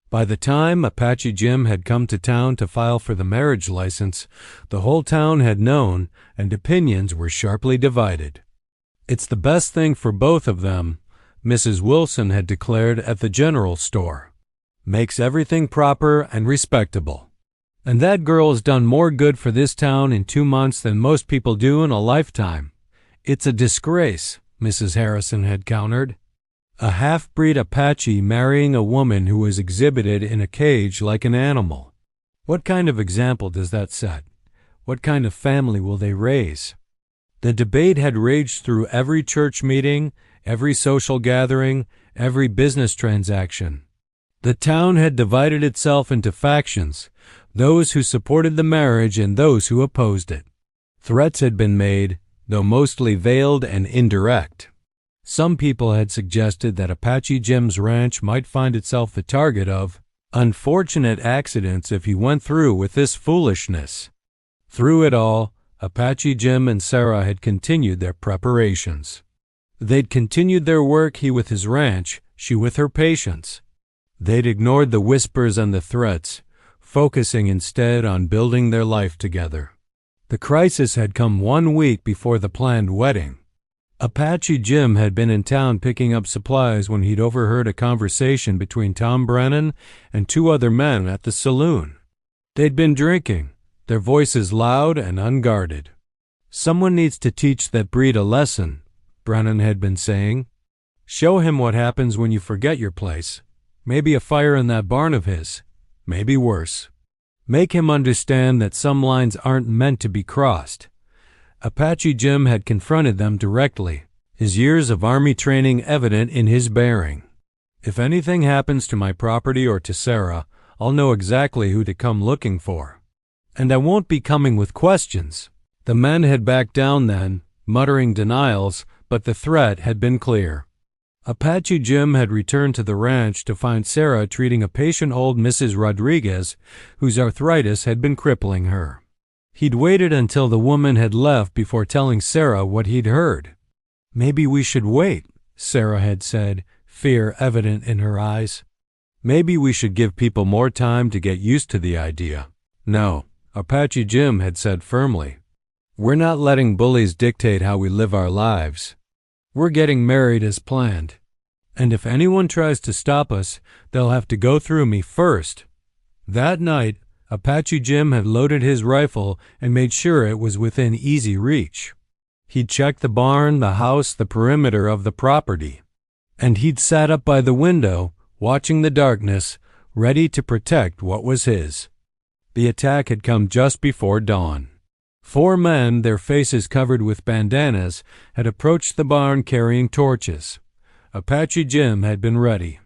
By the time Apache Jim had come to town to file for the marriage license, the whole town had known, and opinions were sharply divided. It's the best thing for both of them, Mrs. Wilson had declared at the general store. Makes everything proper and respectable. And that girl's done more good for this town in 2 months than most people do in a lifetime. It's a disgrace, Mrs. Harrison had countered. A half-breed Apache marrying a woman who was exhibited in a cage like an animal. What kind of example does that set? What kind of family will they raise? The debate had raged through every church meeting, every social gathering, every business transaction. The town had divided itself into factions, those who supported the marriage and those who opposed it. Threats had been made, though mostly veiled and indirect. Some people had suggested that Apache Jim's ranch might find itself the target of unfortunate accidents if he went through with this foolishness. Through it all, Apache Jim and Sarah had continued their preparations. They'd continued their work, he with his ranch, she with her patients. They'd ignored the whispers and the threats, focusing instead on building their life together. The crisis had come 1 week before the planned wedding. Apache Jim had been in town picking up supplies when he'd overheard a conversation between Tom Brennan and 2 other men at the saloon. They'd been drinking, their voices loud and unguarded. Someone needs to teach that breed a lesson, Brennan had been saying. Show him what happens when you forget your place. Maybe a fire in that barn of his. Maybe worse. Make him understand that some lines aren't meant to be crossed. Apache Jim had confronted them directly, his years of Army training evident in his bearing. If anything happens to my property or to Sarah, I'll know exactly who to come looking for. And I won't be coming with questions. The men had backed down then, muttering denials, but the threat had been clear. Apache Jim had returned to the ranch to find Sarah treating a patient old Mrs. Rodriguez, whose arthritis had been crippling her. He'd waited until the woman had left before telling Sarah what he'd heard. "Maybe we should wait," Sarah had said, fear evident in her eyes. "Maybe we should give people more time to get used to the idea." "No," Apache Jim had said firmly. "We're not letting bullies dictate how we live our lives. We're getting married as planned. And if anyone tries to stop us, they'll have to go through me first." That night, Apache Jim had loaded his rifle and made sure it was within easy reach. He'd checked the barn, the house, the perimeter of the property. And he'd sat up by the window, watching the darkness, ready to protect what was his. The attack had come just before dawn. 4 men, their faces covered with bandanas, had approached the barn carrying torches. Apache Jim had been ready.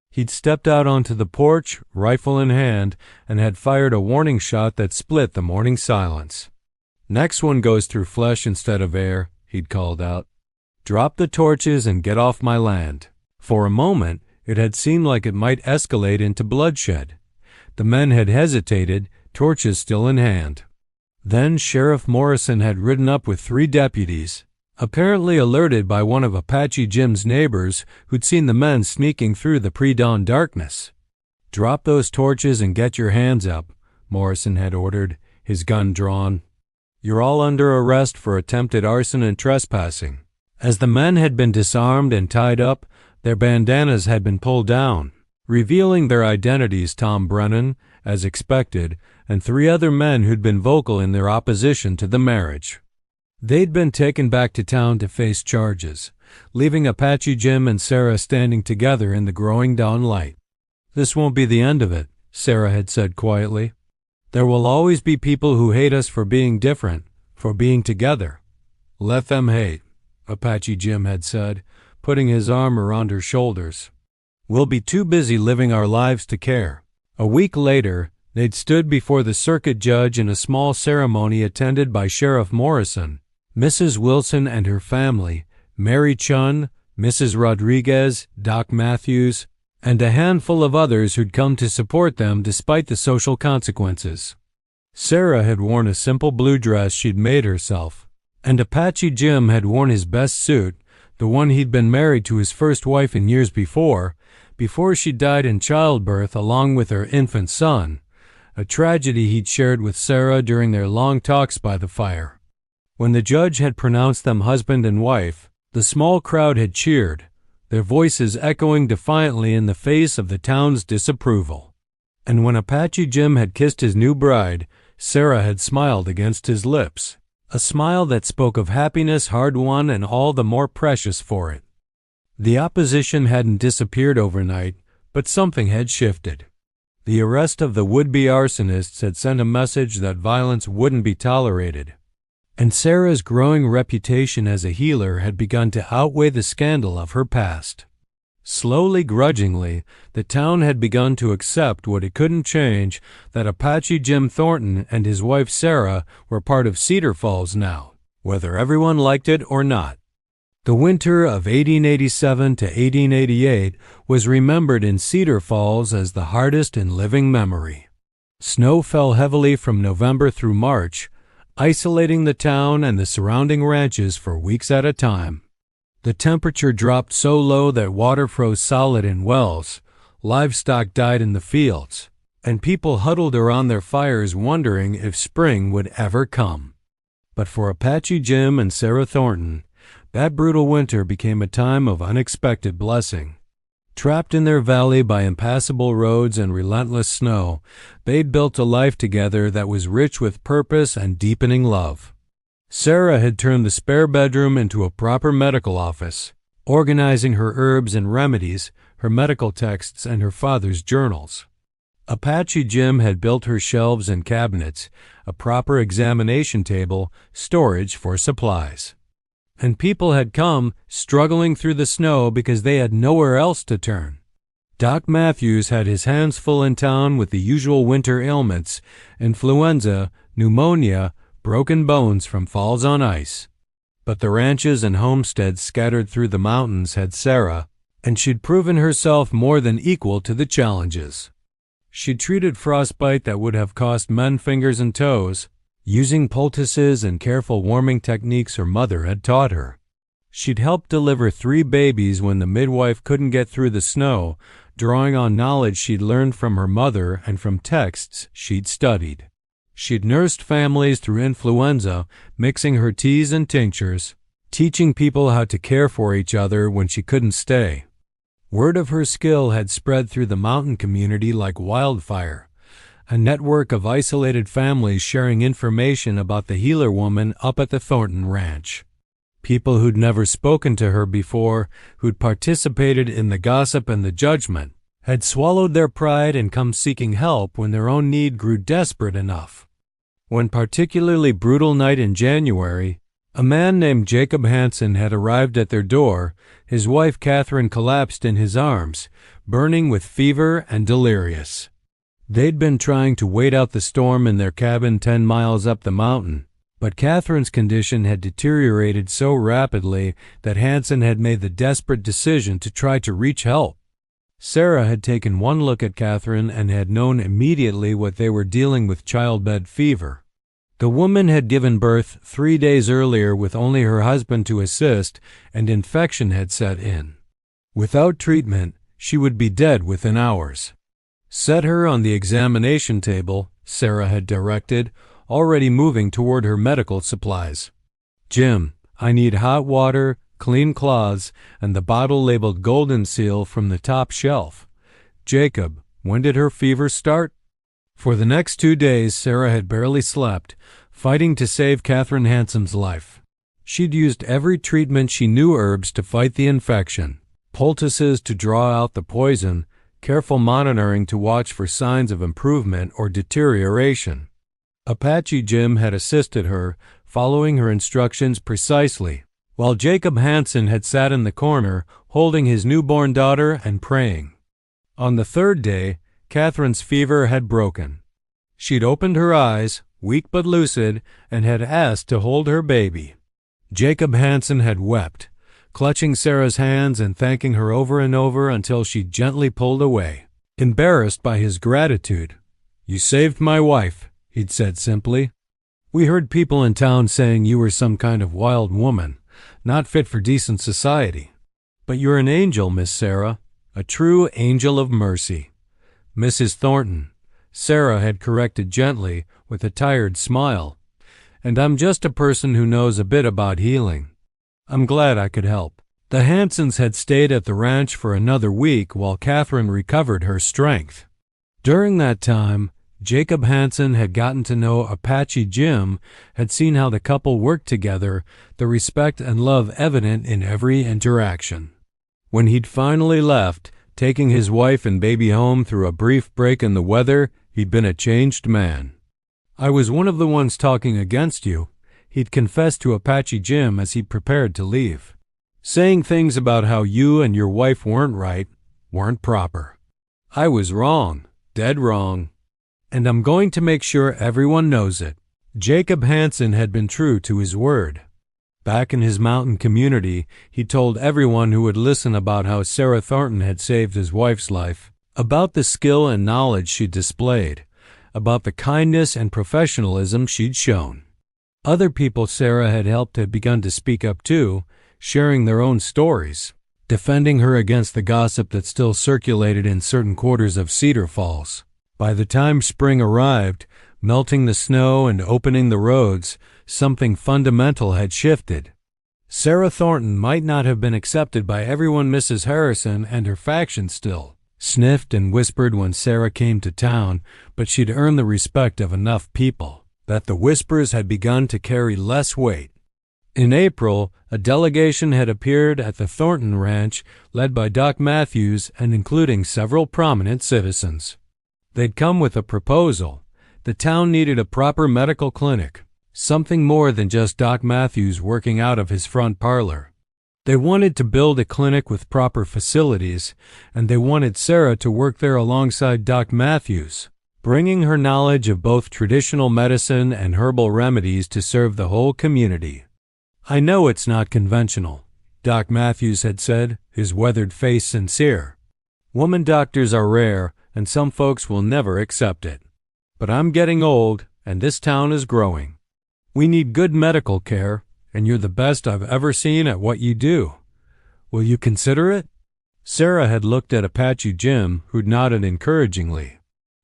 He'd stepped out onto the porch, rifle in hand, and had fired a warning shot that split the morning silence. "Next one goes through flesh instead of air," he'd called out. "Drop the torches and get off my land." For a moment, it had seemed like it might escalate into bloodshed. The men had hesitated, torches still in hand. Then Sheriff Morrison had ridden up with 3 deputies, apparently alerted by one of Apache Jim's neighbors who'd seen the men sneaking through the pre-dawn darkness. "Drop those torches and get your hands up," Morrison had ordered, his gun drawn. "You're all under arrest for attempted arson and trespassing." As the men had been disarmed and tied up, their bandanas had been pulled down, revealing their identities: Tom Brennan, as expected, and 3 other men who'd been vocal in their opposition to the marriage. They'd been taken back to town to face charges, leaving Apache Jim and Sarah standing together in the growing dawn light. "This won't be the end of it," Sarah had said quietly. "There will always be people who hate us for being different, for being together." "Let them hate," Apache Jim had said, putting his arm around her shoulders. "We'll be too busy living our lives to care." A week later, they'd stood before the circuit judge in a small ceremony attended by Sheriff Morrison, Mrs. Wilson and her family, Mary Chun, Mrs. Rodriguez, Doc Matthews, and a handful of others who'd come to support them despite the social consequences. Sarah had worn a simple blue dress she'd made herself, and Apache Jim had worn his best suit, the one he'd been married to his first wife in years before she died in childbirth along with her infant son, a tragedy he'd shared with Sarah during their long talks by the fire. When the judge had pronounced them husband and wife, the small crowd had cheered, their voices echoing defiantly in the face of the town's disapproval. And when Apache Jim had kissed his new bride, Sarah had smiled against his lips, a smile that spoke of happiness hard-won and all the more precious for it. The opposition hadn't disappeared overnight, but something had shifted. The arrest of the would-be arsonists had sent a message that violence wouldn't be tolerated. And Sarah's growing reputation as a healer had begun to outweigh the scandal of her past. Slowly, grudgingly, the town had begun to accept what it couldn't change, that Apache Jim Thornton and his wife Sarah were part of Cedar Falls now, whether everyone liked it or not. The winter of 1887 to 1888 was remembered in Cedar Falls as the hardest in living memory. Snow fell heavily from November through March, isolating the town and the surrounding ranches for weeks at a time. The temperature dropped so low that water froze solid in wells, livestock died in the fields, and people huddled around their fires wondering if spring would ever come. But for Apache Jim and Sarah Thornton, that brutal winter became a time of unexpected blessing. Trapped in their valley by impassable roads and relentless snow, they'd built a life together that was rich with purpose and deepening love. Sarah had turned the spare bedroom into a proper medical office, organizing her herbs and remedies, her medical texts, and her father's journals. Apache Jim had built her shelves and cabinets, a proper examination table, storage for supplies. And people had come, struggling through the snow because they had nowhere else to turn. Doc Matthews had his hands full in town with the usual winter ailments: influenza, pneumonia, broken bones from falls on ice. But the ranches and homesteads scattered through the mountains had Sarah, and she'd proven herself more than equal to the challenges. She'd treated frostbite that would have cost men fingers and toes, using poultices and careful warming techniques her mother had taught her. She'd helped deliver 3 babies when the midwife couldn't get through the snow, drawing on knowledge she'd learned from her mother and from texts she'd studied. She'd nursed families through influenza, mixing her teas and tinctures, teaching people how to care for each other when she couldn't stay. Word of her skill had spread through the mountain community like wildfire, a network of isolated families sharing information about the healer woman up at the Thornton Ranch. People who'd never spoken to her before, who'd participated in the gossip and the judgment, had swallowed their pride and come seeking help when their own need grew desperate enough. One particularly brutal night in January, a man named Jacob Hansen had arrived at their door. His wife Catherine collapsed in his arms, burning with fever and delirious. They'd been trying to wait out the storm in their cabin 10 miles up the mountain, but Catherine's condition had deteriorated so rapidly that Hansen had made the desperate decision to try to reach help. Sarah had taken one look at Catherine and had known immediately what they were dealing with: childbed fever. The woman had given birth 3 days earlier with only her husband to assist, and infection had set in. Without treatment, she would be dead within hours. Set her on the examination table, Sarah had directed, already moving toward her medical supplies. Jim, I need hot water, clean cloths, and the bottle labeled Golden Seal from the top shelf. Jacob, when did her fever start? For the next 2 days, Sarah had barely slept, fighting to save Catherine Hansen's life. She'd used every treatment she knew: herbs to fight the infection, poultices to draw out the poison, careful monitoring to watch for signs of improvement or deterioration. Apache Jim had assisted her, following her instructions precisely, while Jacob Hansen had sat in the corner, holding his newborn daughter and praying. On the 3rd day, Catherine's fever had broken. She'd opened her eyes, weak but lucid, and had asked to hold her baby. Jacob Hansen had wept, clutching Sarah's hands and thanking her over and over until she gently pulled away, embarrassed by his gratitude. "You saved my wife," he'd said simply. "We heard people in town saying you were some kind of wild woman, not fit for decent society. But you're an angel, Miss Sarah, a true angel of mercy." "Mrs. Thornton," Sarah had corrected gently, with a tired smile, "and I'm just a person who knows a bit about healing. I'm glad I could help." The Hansens had stayed at the ranch for another week while Catherine recovered her strength. During that time, Jacob Hansen had gotten to know Apache Jim, had seen how the couple worked together, the respect and love evident in every interaction. When he'd finally left, taking his wife and baby home through a brief break in the weather, he'd been a changed man. "I was one of the ones talking against you," he'd confessed to Apache Jim as he prepared to leave. "Saying things about how you and your wife weren't right, weren't proper. I was wrong, dead wrong. And I'm going to make sure everyone knows it." Jacob Hansen had been true to his word. Back in his mountain community, he told everyone who would listen about how Sarah Thornton had saved his wife's life, about the skill and knowledge she'd displayed, about the kindness and professionalism she'd shown. Other people Sarah had helped had begun to speak up too, sharing their own stories, defending her against the gossip that still circulated in certain quarters of Cedar Falls. By the time spring arrived, melting the snow and opening the roads, something fundamental had shifted. Sarah Thornton might not have been accepted by everyone. Mrs. Harrison and her faction still sniffed and whispered when Sarah came to town, but she'd earned the respect of enough people that the whispers had begun to carry less weight. In April, a delegation had appeared at the Thornton Ranch, led by Doc Matthews and including several prominent citizens. They'd come with a proposal. The town needed a proper medical clinic, something more than just Doc Matthews working out of his front parlor. They wanted to build a clinic with proper facilities, and they wanted Sarah to work there alongside Doc Matthews, bringing her knowledge of both traditional medicine and herbal remedies to serve the whole community. "I know it's not conventional," Doc Matthews had said, his weathered face sincere. "Woman doctors are rare, and some folks will never accept it. But I'm getting old, and this town is growing. We need good medical care, and you're the best I've ever seen at what you do. Will you consider it?" Sarah had looked at Apache Jim, who'd nodded encouragingly.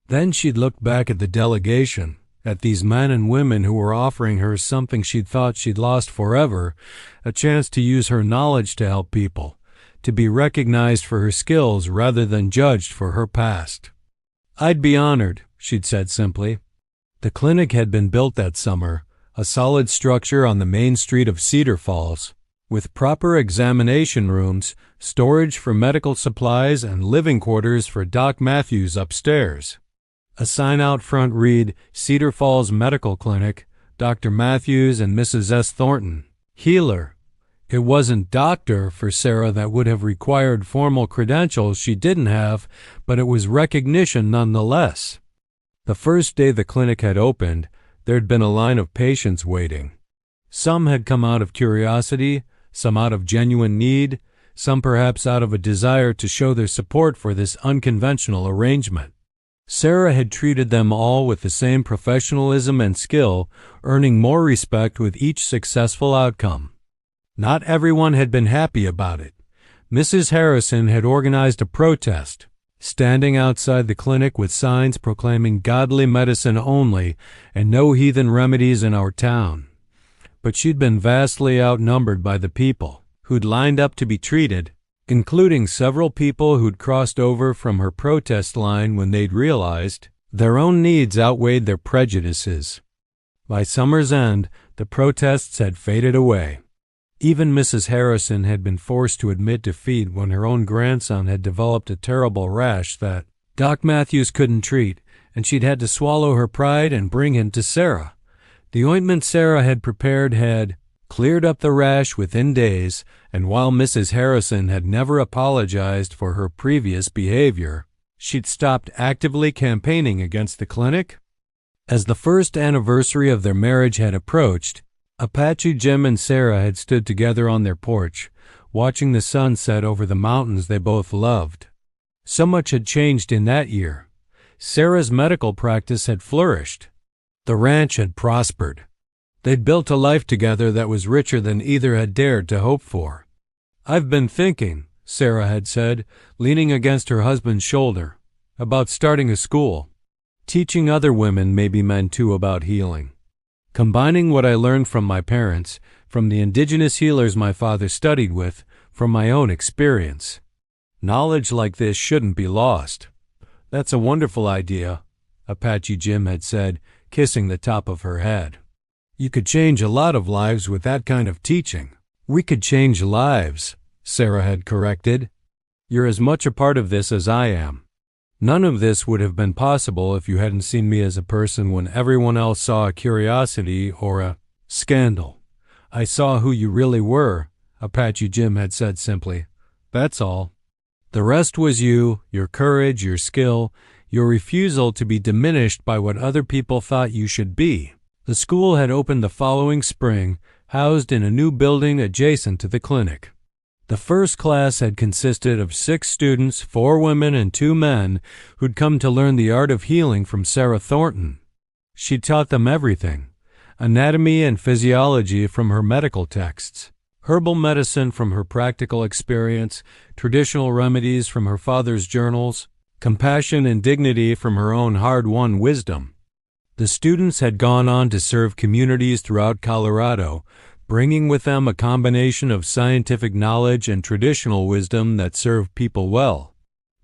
Then she'd looked back at the delegation, at these men and women who were offering her something she'd thought she'd lost forever, a chance to use her knowledge to help people, to be recognized for her skills rather than judged for her past. "I'd be honored," she'd said simply. The clinic had been built that summer, a solid structure on the main street of Cedar Falls, with proper examination rooms, storage for medical supplies, and living quarters for Doc Matthews upstairs. A sign out front read, "Cedar Falls Medical Clinic, Dr. Matthews and Mrs. S. Thornton, healer." It wasn't doctor for Sarah that would have required formal credentials she didn't have, but it was recognition nonetheless. The first day the clinic had opened, there'd been a line of patients waiting. Some had come out of curiosity, some out of genuine need, some perhaps out of a desire to show their support for this unconventional arrangement. Sarah had treated them all with the same professionalism and skill, earning more respect with each successful outcome. Not everyone had been happy about it. Mrs. Harrison had organized a protest, standing outside the clinic with signs proclaiming godly medicine only and no heathen remedies in our town. But she'd been vastly outnumbered by the people who'd lined up to be treated, including several people who'd crossed over from her protest line when they'd realized their own needs outweighed their prejudices. By summer's end, the protests had faded away. Even Mrs. Harrison had been forced to admit defeat when her own grandson had developed a terrible rash that Doc Matthews couldn't treat, and she'd had to swallow her pride and bring him to Sarah. The ointment Sarah had prepared had cleared up the rash within days, and while Mrs. Harrison had never apologized for her previous behavior, she'd stopped actively campaigning against the clinic. As the first anniversary of their marriage had approached, Apache Jim and Sarah had stood together on their porch, watching the sun set over the mountains they both loved. So much had changed in that year. Sarah's medical practice had flourished. The ranch had prospered. They'd built a life together that was richer than either had dared to hope for. "I've been thinking," Sarah had said, leaning against her husband's shoulder, "about starting a school. Teaching other women maybe men too about healing. Combining what I learned from my parents, from the indigenous healers my father studied with, from my own experience. Knowledge like this shouldn't be lost." "That's a wonderful idea," Apache Jim had said, kissing the top of her head. "You could change a lot of lives with that kind of teaching." "We could change lives," Sarah had corrected. "You're as much a part of this as I am. None of this would have been possible if you hadn't seen me as a person when everyone else saw a curiosity or a scandal. I saw who you really were," Apache Jim had said simply. "That's all. The rest was you, your courage, your skill, your refusal to be diminished by what other people thought you should be." The school had opened the following spring, housed in a new building adjacent to the clinic. The first class had consisted of 6 students, 4 women and 2 men, who'd come to learn the art of healing from Sarah Thornton. She taught them everything: anatomy and physiology from her medical texts, herbal medicine from her practical experience, traditional remedies from her father's journals, compassion and dignity from her own hard-won wisdom. The students had gone on to serve communities throughout Colorado, bringing with them a combination of scientific knowledge and traditional wisdom that served people well.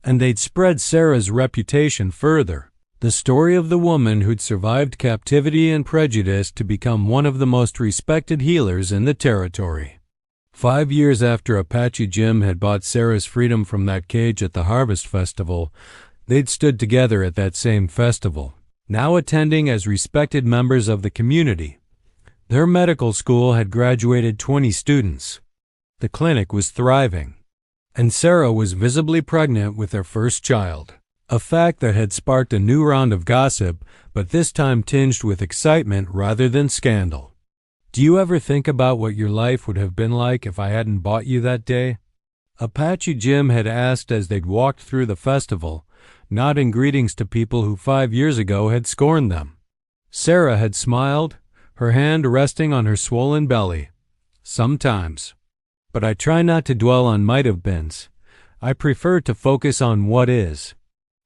And they'd spread Sarah's reputation further, the story of the woman who'd survived captivity and prejudice to become one of the most respected healers in the territory. 5 years after Apache Jim had bought Sarah's freedom from that cage at the Harvest Festival, they'd stood together at that same festival, now attending as respected members of the community. Their medical school had graduated 20 students. The clinic was thriving, and Sarah was visibly pregnant with their first child, a fact that had sparked a new round of gossip, but this time tinged with excitement rather than scandal. "Do you ever think about what your life would have been like if I hadn't bought you that day?" Apache Jim had asked as they'd walked through the festival, nodding greetings to people who 5 years ago had scorned them. Sarah had smiled, her hand resting on her swollen belly. Sometimes. But I try not to dwell on might-have-beens. I prefer to focus on what is.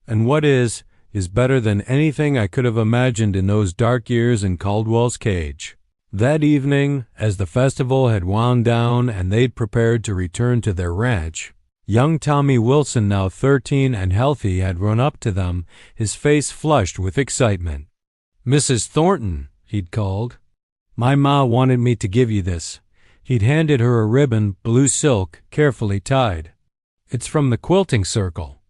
And what is better than anything I could have imagined in those dark years in Caldwell's cage. That evening, as the festival had wound down and they'd prepared to return to their ranch, young Tommy Wilson, now 13 and healthy, had run up to them, his face flushed with excitement. "Mrs. Thornton," he'd called. "My ma wanted me to give you this." He'd handed her a ribbon, blue silk, carefully tied. "It's from the quilting circle.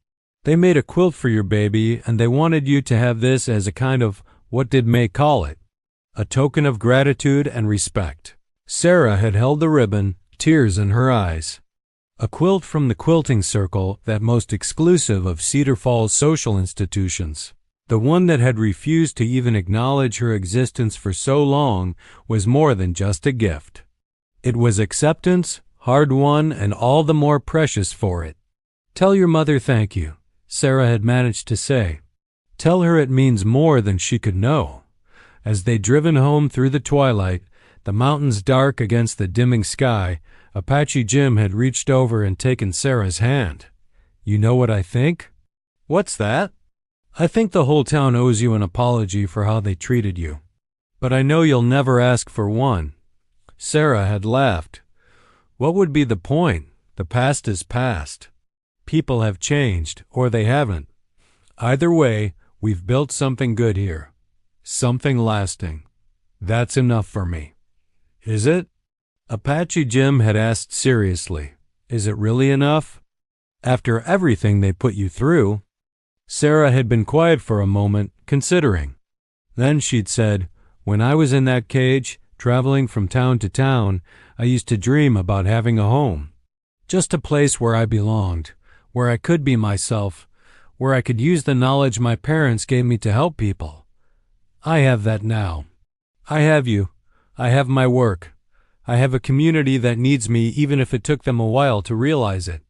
They made a quilt for your baby, and they wanted you to have this as a kind of, what did May call it? A token of gratitude and respect." Sarah had held the ribbon, tears in her eyes. A quilt from the quilting circle, that most exclusive of Cedar Falls social institutions. The one that had refused to even acknowledge her existence for so long, was more than just a gift. It was acceptance, hard-won, and all the more precious for it. "Tell your mother thank you," Sarah had managed to say. "Tell her it means more than she could know." As they'd driven home through the twilight, the mountains dark against the dimming sky, Apache Jim had reached over and taken Sarah's hand. "You know what I think?" "What's that?" "I think the whole town owes you an apology for how they treated you. But I know you'll never ask for one." Sarah had laughed. "What would be the point? The past is past. People have changed, or they haven't. Either way, we've built something good here. Something lasting. That's enough for me." "Is it?" Apache Jim had asked seriously. "Is it really enough? After everything they put you through?" Sarah had been quiet for a moment, considering. Then she'd said, "When I was in that cage, traveling from town to town, I used to dream about having a home. Just a place where I belonged, where I could be myself, where I could use the knowledge my parents gave me to help people. I have that now. I have you. I have my work. I have a community that needs me, even if it took them a while to realize it.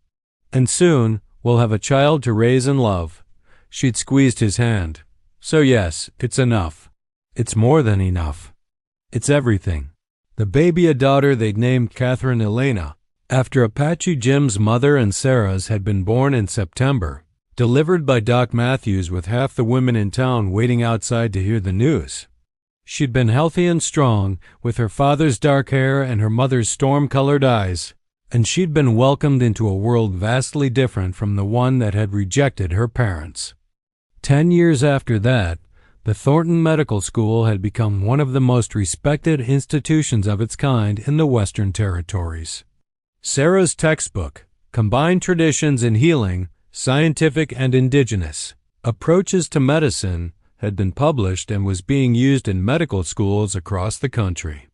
And soon we'll have a child to raise and love." She'd squeezed his hand. "So yes, it's enough. It's more than enough. It's everything." The baby, a daughter they'd named Catherine Elena, after Apache Jim's mother and Sarah's, had been born in September, delivered by Doc Matthews with half the women in town waiting outside to hear the news. She'd been healthy and strong, with her father's dark hair and her mother's storm-colored eyes, and she'd been welcomed into a world vastly different from the one that had rejected her parents. 10 years after that, the Thornton Medical School had become one of the most respected institutions of its kind in the Western Territories. Sarah's textbook, Combined Traditions in Healing, Scientific and Indigenous Approaches to Medicine, had been published and was being used in medical schools across the country.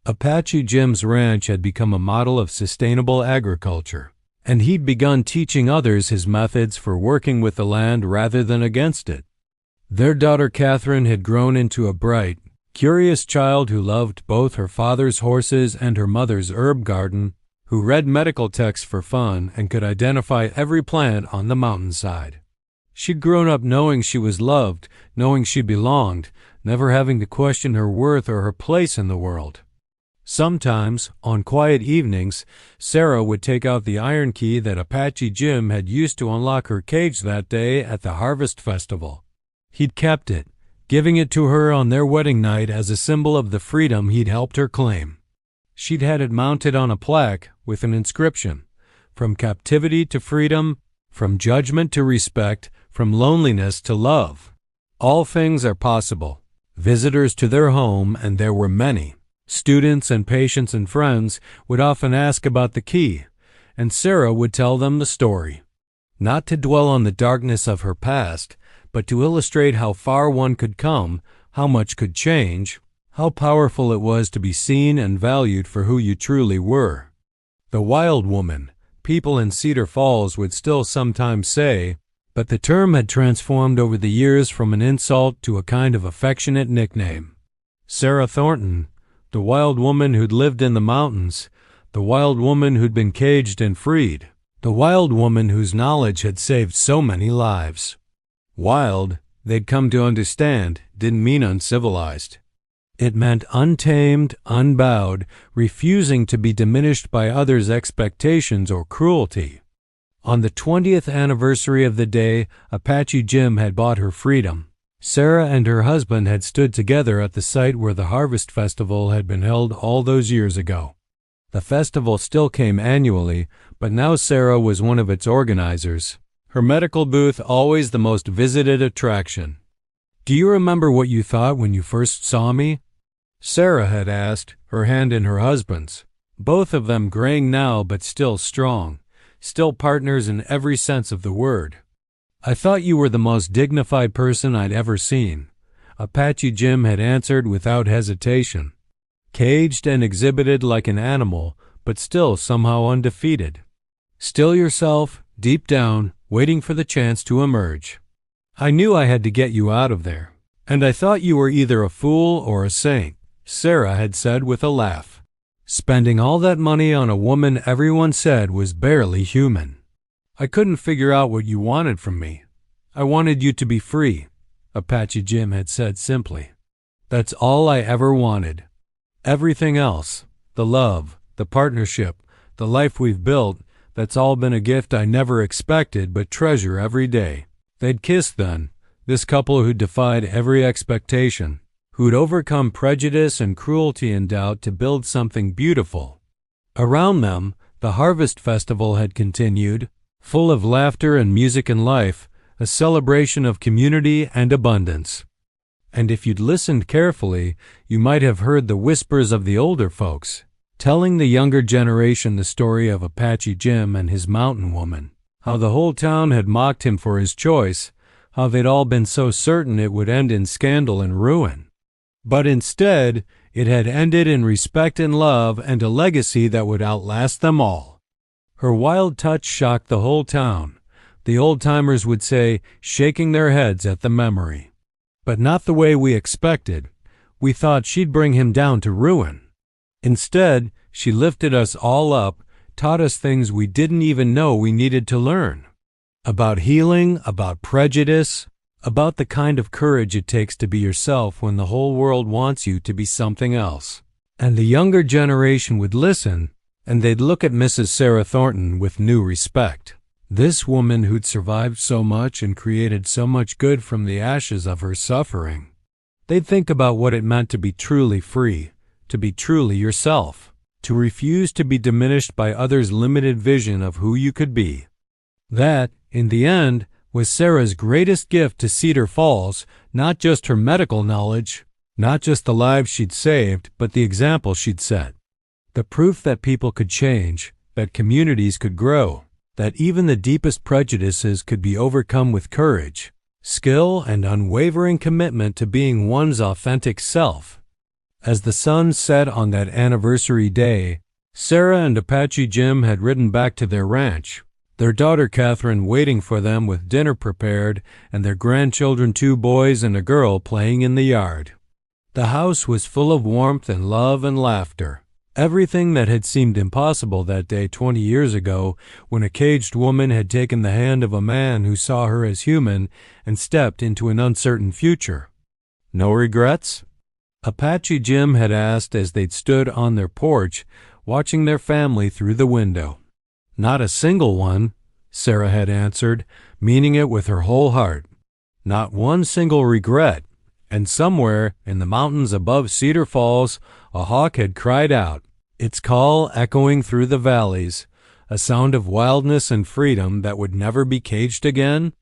Apache Jim's ranch had become a model of sustainable agriculture, and he'd begun teaching others his methods for working with the land rather than against it. Their daughter Catherine had grown into a bright, curious child who loved both her father's horses and her mother's herb garden, who read medical texts for fun and could identify every plant on the mountainside. She'd grown up knowing she was loved, knowing she belonged, never having to question her worth or her place in the world. Sometimes, on quiet evenings, Sarah would take out the iron key that Apache Jim had used to unlock her cage that day at the Harvest Festival. He'd kept it, giving it to her on their wedding night as a symbol of the freedom he'd helped her claim. She'd had it mounted on a plaque with an inscription, "From captivity to freedom, from judgment to respect, from loneliness to love. All things are possible." Visitors to their home, and there were many, students and patients and friends, would often ask about the key, and Sarah would tell them the story. Not to dwell on the darkness of her past, but to illustrate how far one could come, how much could change, how powerful it was to be seen and valued for who you truly were. The wild woman, people in Cedar Falls would still sometimes say, but the term had transformed over the years from an insult to a kind of affectionate nickname. Sarah Thornton, the wild woman who'd lived in the mountains, the wild woman who'd been caged and freed, the wild woman whose knowledge had saved so many lives. Wild, they'd come to understand, didn't mean uncivilized. It meant untamed, unbowed, refusing to be diminished by others' expectations or cruelty. On the 20th anniversary of the day Apache Jim had bought her freedom, Sarah and her husband had stood together at the site where the Harvest Festival had been held all those years ago. The festival still came annually, but now Sarah was one of its organizers, her medical booth always the most visited attraction. "Do you remember what you thought when you first saw me?" Sarah had asked, her hand in her husband's, both of them graying now but still strong, still partners in every sense of the word. "I thought you were the most dignified person I'd ever seen," Apache Jim had answered without hesitation. "Caged and exhibited like an animal, but still somehow undefeated. Still yourself, deep down, waiting for the chance to emerge. I knew I had to get you out of there, and I thought you were either a fool or a saint," Sarah had said with a laugh. "Spending all that money on a woman everyone said was barely human. I couldn't figure out what you wanted from me. I wanted you to be free," Apache Jim had said simply. "That's all I ever wanted. Everything else, the love, the partnership, the life we've built, that's all been a gift I never expected but treasure every day." They'd kissed then, this couple who defied every expectation, who'd overcome prejudice and cruelty and doubt to build something beautiful. Around them, the Harvest Festival had continued, full of laughter and music and life, a celebration of community and abundance. And if you'd listened carefully, you might have heard the whispers of the older folks, telling the younger generation the story of Apache Jim and his mountain woman, how the whole town had mocked him for his choice, how they'd all been so certain it would end in scandal and ruin. But instead, it had ended in respect and love and a legacy that would outlast them all. Her wild touch shocked the whole town, the old-timers would say, shaking their heads at the memory. But not the way we expected. We thought she'd bring him down to ruin. Instead, she lifted us all up, taught us things we didn't even know we needed to learn. About healing, about prejudice, about the kind of courage it takes to be yourself when the whole world wants you to be something else. And the younger generation would listen, and they'd look at Mrs. Sarah Thornton with new respect. This woman who'd survived so much and created so much good from the ashes of her suffering. They'd think about what it meant to be truly free, to be truly yourself, to refuse to be diminished by others' limited vision of who you could be. That, in the end, was Sarah's greatest gift to Cedar Falls, not just her medical knowledge, not just the lives she'd saved, but the example she'd set. The proof that people could change, that communities could grow, that even the deepest prejudices could be overcome with courage, skill, and unwavering commitment to being one's authentic self. As the sun set on that anniversary day, Sarah and Apache Jim had ridden back to their ranch, their daughter Catherine waiting for them with dinner prepared and their grandchildren, 2 boys and a girl, playing in the yard. The house was full of warmth and love and laughter. Everything that had seemed impossible that day 20 years ago when a caged woman had taken the hand of a man who saw her as human and stepped into an uncertain future. "No regrets?" Apache Jim had asked as they'd stood on their porch, watching their family through the window. "Not a single one," Sarah had answered, meaning it with her whole heart. Not one single regret. And somewhere in the mountains above Cedar Falls, a hawk had cried out, its call echoing through the valleys, a sound of wildness and freedom that would never be caged again.